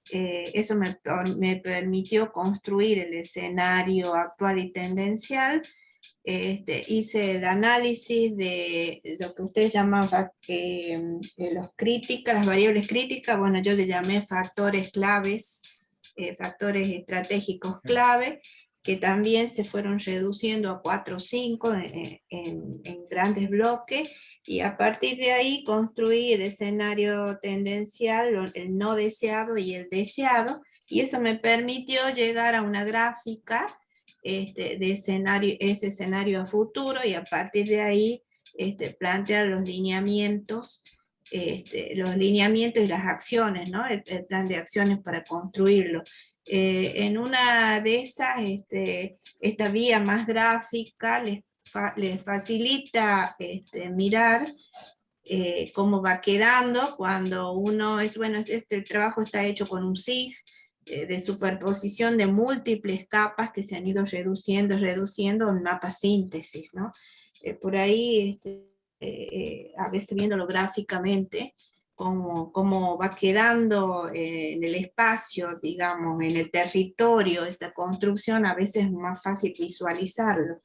Eso me permitió construir el escenario actual y tendencial. Hice el análisis de lo que ustedes llaman las variables críticas. Bueno, yo le llamé factores claves, factores estratégicos clave, que también se fueron reduciendo a 4 o 5 en grandes bloques, y a partir de ahí construí el escenario tendencial, el no deseado y el deseado, y eso me permitió llegar a una gráfica de ese escenario a futuro, y a partir de ahí plantear los lineamientos y las acciones, ¿no? El plan de acciones para construirlo. En una de esas, esta vía más gráfica les facilita mirar cómo va quedando cuando uno, bueno, este trabajo está hecho con un SIG, de superposición de múltiples capas que se han ido reduciendo en mapa síntesis, ¿no? Por ahí, a veces viéndolo gráficamente, cómo va quedando en el espacio, digamos, en el territorio, esta construcción, a veces es más fácil visualizarlo,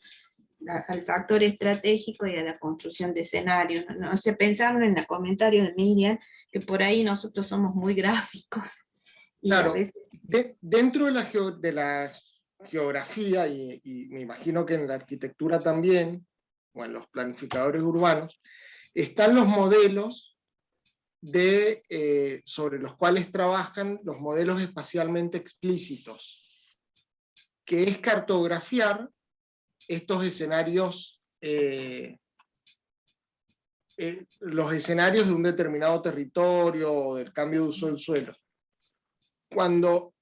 al factor estratégico y a la construcción de escenarios. No sé, pensando en el comentario de Miriam, que por ahí nosotros somos muy gráficos. Claro, dentro de la geografía, y me imagino que en la arquitectura también, o en los planificadores urbanos, están los modelos sobre los cuales trabajan los modelos espacialmente explícitos, que es cartografiar estos escenarios los escenarios de un determinado territorio o del cambio de uso del suelo. Cuando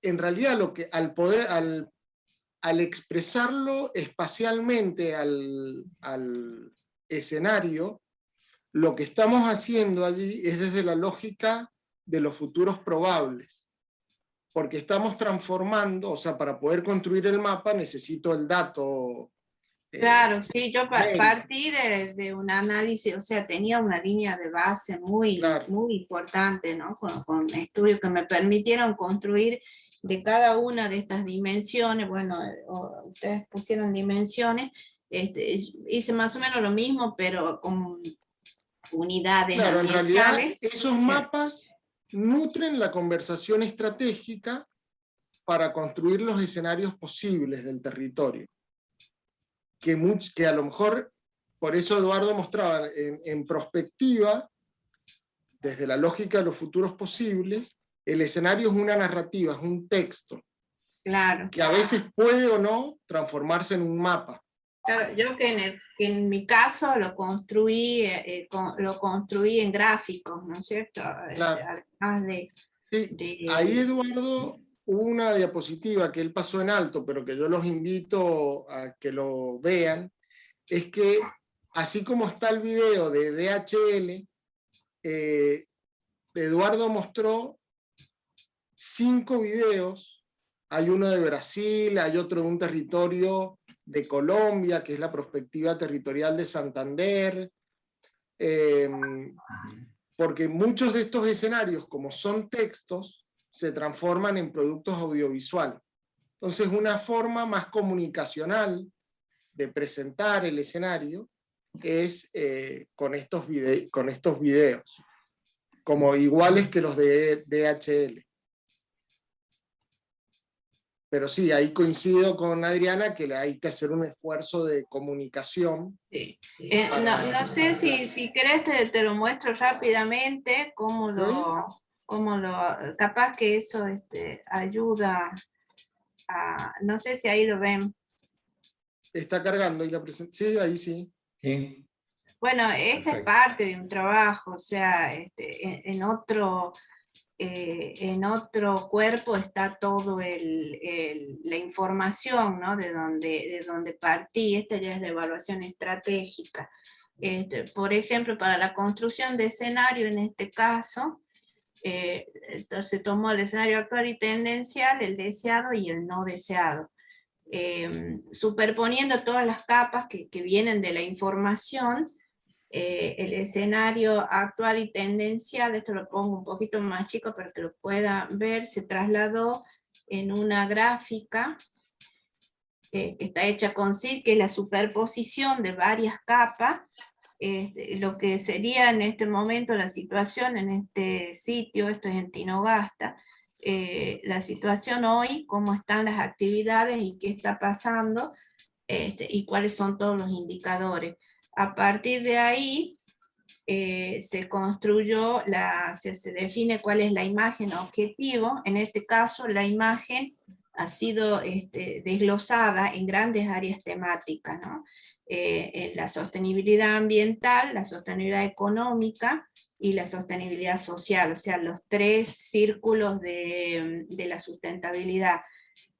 en realidad al expresarlo espacialmente al escenario, lo que estamos haciendo allí es desde la lógica de los futuros probables, porque estamos transformando, o sea, para poder construir el mapa necesito el dato. Claro, sí, yo partí de un análisis, o sea, tenía una línea de base muy, Claro. muy importante, ¿no? Con estudios que me permitieron construir de cada una de estas dimensiones. Bueno, ustedes pusieron dimensiones, hice más o menos lo mismo, pero con unidades Claro, en realidad ambientales. esos mapas nutren la conversación estratégica para construir los escenarios posibles del territorio. Que a lo mejor, por eso Eduardo mostraba en perspectiva, desde la lógica de los futuros posibles, el escenario es una narrativa, es un texto. Claro. Que a veces puede o no transformarse en un mapa. Claro, yo que en mi caso lo construí en gráficos, ¿no es cierto? Claro. Además Sí, ahí Eduardo, hubo una diapositiva que él pasó en alto, pero que yo los invito a que lo vean, es que así como está el video de DHL, Eduardo mostró 5 videos, hay uno de Brasil, hay otro de un territorio de Colombia, que es la perspectiva territorial de Santander, porque muchos de estos escenarios, como son textos, se transforman en productos audiovisuales. Entonces, una forma más comunicacional de presentar el escenario es con estos videos, como iguales que los de DHL. Pero sí, ahí coincido con Adriana que hay que hacer un esfuerzo de comunicación. Sí. No sé si querés te lo muestro rápidamente, capaz que eso ayuda a, no sé si ahí lo ven. Está cargando y la presentación. Sí, ahí sí. Sí. Bueno, esta es parte de un trabajo, o sea, en otro cuerpo está todo la información, ¿no? de donde partí. Esta ya es la evaluación estratégica. Por ejemplo, para la construcción de escenario, en este caso, entonces tomó el escenario actual y tendencial, el deseado y el no deseado. Superponiendo todas las capas que vienen de la información, el escenario actual y tendencial, esto lo pongo un poquito más chico para que lo puedan ver, se trasladó en una gráfica que está hecha con SID, que es la superposición de varias capas, lo que sería en este momento la situación en este sitio, esto es en Tinogasta, la situación hoy, cómo están las actividades y qué está pasando, y cuáles son todos los indicadores. A partir de ahí se construyó, se define cuál es la imagen objetivo. En este caso la imagen ha sido desglosada en grandes áreas temáticas, ¿no? En la sostenibilidad ambiental, la sostenibilidad económica y la sostenibilidad social, o sea, los 3 círculos de la sustentabilidad.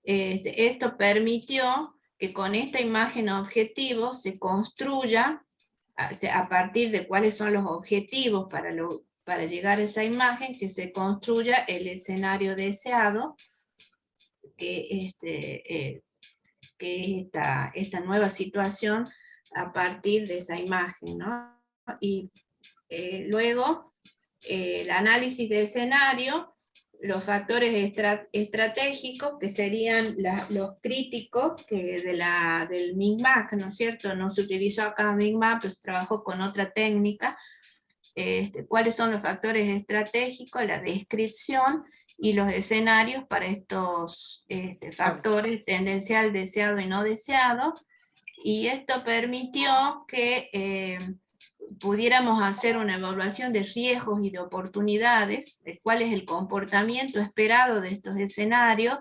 Esto permitió que con esta imagen objetivo se construya, a partir de cuáles son los objetivos para llegar a esa imagen, que se construya el escenario deseado, que es esta nueva situación a partir de esa imagen, ¿no? Y luego, el análisis de escenario, los factores estratégicos, que serían los críticos del MICMAP, ¿no es cierto? No se utilizó acá MICMAP, pero se trabajó con otra técnica. ¿Cuáles son los factores estratégicos? La descripción y los escenarios para estos factores tendencial, deseado y no deseado. Y esto permitió que pudiéramos hacer una evaluación de riesgos y de oportunidades, de cuál es el comportamiento esperado de estos escenarios,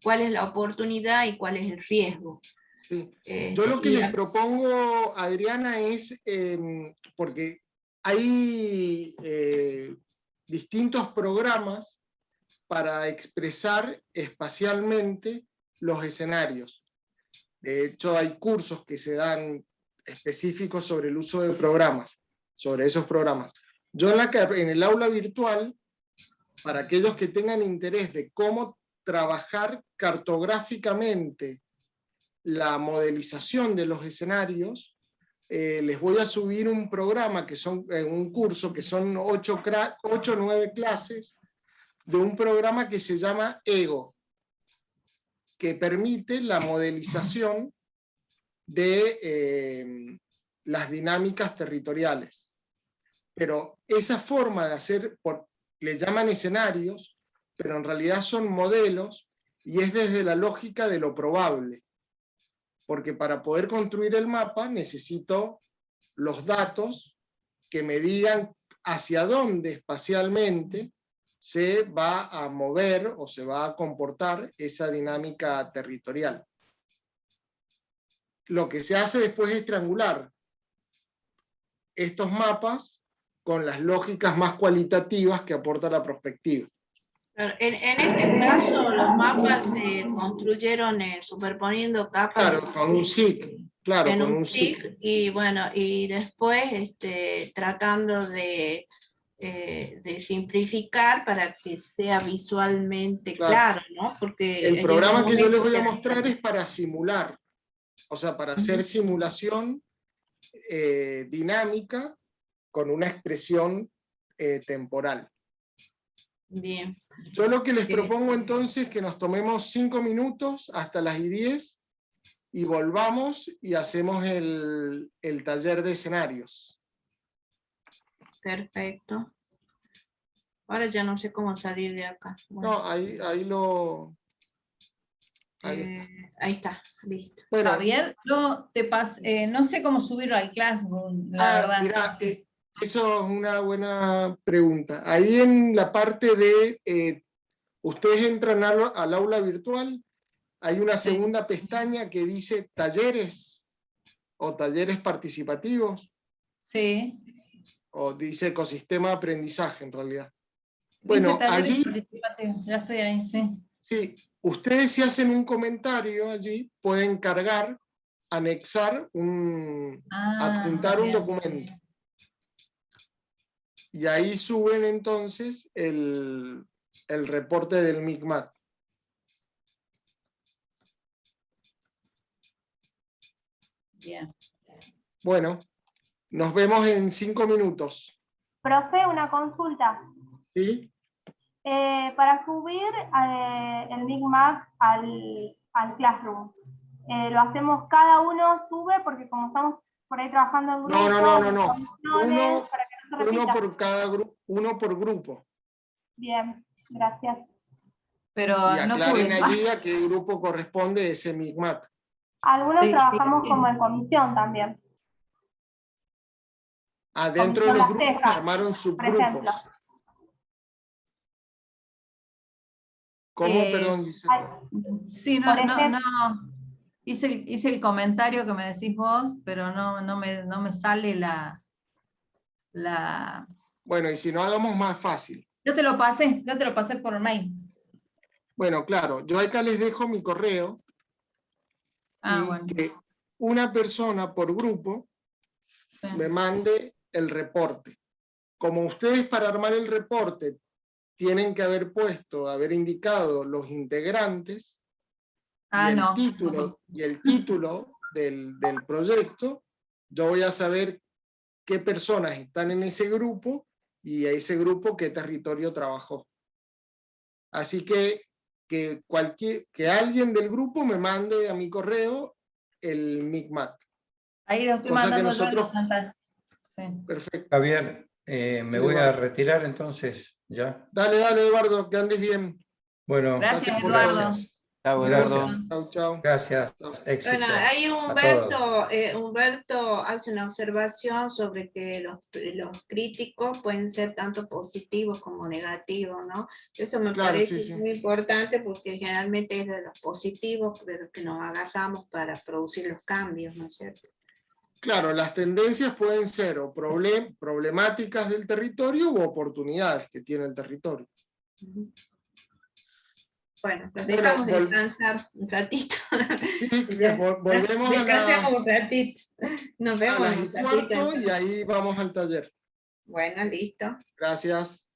cuál es la oportunidad y cuál es el riesgo. Sí. Yo lo que y les propongo, Adriana, es, porque hay distintos programas para expresar espacialmente los escenarios. De hecho, hay cursos que se dan específicos sobre el uso de programas, sobre esos programas. Yo en el aula virtual, para aquellos que tengan interés de cómo trabajar cartográficamente la modelización de los escenarios, les voy a subir un programa, un curso que son 8 o 9 clases, de un programa que se llama EGO, que permite la modelización de las dinámicas territoriales. Pero esa forma de hacer, le llaman escenarios, pero en realidad son modelos, y es desde la lógica de lo probable. Porque para poder construir el mapa necesito los datos que me digan hacia dónde espacialmente se va a mover o se va a comportar esa dinámica territorial. Lo que se hace después es triangular estos mapas con las lógicas más cualitativas que aporta la perspectiva. En este caso, los mapas se construyeron superponiendo capas. Claro, con un SIG. Claro, en con un un SIG. SIG, y bueno, y después tratando de simplificar para que sea visualmente claro, ¿no? Porque el programa que yo les voy a mostrar es para simular, o sea, para hacer simulación dinámica con una expresión temporal. Bien. Yo lo que les propongo entonces es que nos tomemos 5 minutos hasta las 10 y volvamos y hacemos el taller de escenarios. Perfecto. Ahora ya no sé cómo salir de acá. Bueno, no, ahí lo... Ahí está, listo. Bueno, Javier, yo te no sé cómo subirlo al Classroom, la verdad. Mirá, eso es una buena pregunta. Ahí en la parte de, ustedes entran al aula virtual, hay una segunda pestaña que dice talleres o talleres participativos. Sí. O dice ecosistema de aprendizaje en realidad. Dice Bueno, talleres allí, participativos, ya estoy ahí, sí. sí, ustedes si hacen un comentario allí, pueden cargar, anexar, adjuntar un documento. Y ahí suben entonces el reporte del MICMAT. Bien. Bueno, nos vemos en 5 minutos. Profe, una consulta. ¿Sí? Para subir el MICMAT al Classroom, ¿lo hacemos cada uno sube? Porque como estamos por ahí trabajando en grupos... No. Para que no se repita. Uno por grupo. Bien, gracias. Pero y aclaren allí a qué grupo corresponde ese MICMAT. Algunos trabajamos como en comisión también. Adentro de los grupos armaron subgrupos. ¿Cómo, perdón, Gisela? Sí, no. Hice el comentario que me decís vos, pero no me sale la... Bueno, y si no, hagamos más fácil. Yo te lo pasé por mail. Bueno, claro, yo acá les dejo mi correo. Bueno. Que una persona por grupo me mande el reporte. Como ustedes para armar el reporte tienen que haber indicado los integrantes y el título del proyecto, yo voy a saber qué personas están en ese grupo y a ese grupo qué territorio trabajó. Así que alguien del grupo me mande a mi correo el MICMAT. Ahí lo estoy mandando yo. Sí. Perfecto. Javier, me voy a retirar entonces, ya. Dale, Eduardo, que andes bien. Bueno, gracias, Eduardo. Gracias. Chao, Gracias. Eduardo. Chau, chau. Gracias. Éxito. Bueno, ahí a todos. Humberto hace una observación sobre que los críticos pueden ser tanto positivos como negativos, ¿no? Eso me Claro, parece sí, sí. muy importante porque generalmente es de los positivos de los que nos agarramos para producir los cambios, ¿no es cierto? Claro, las tendencias pueden ser o problemáticas del territorio u oportunidades que tiene el territorio. Bueno, pues Bueno, dejamos descansar un ratito. Sí, Ya. volvemos Descansemos un ratito. Nos a vemos las en un 1:15 ratito. y ahí vamos al taller. Bueno, listo. Gracias.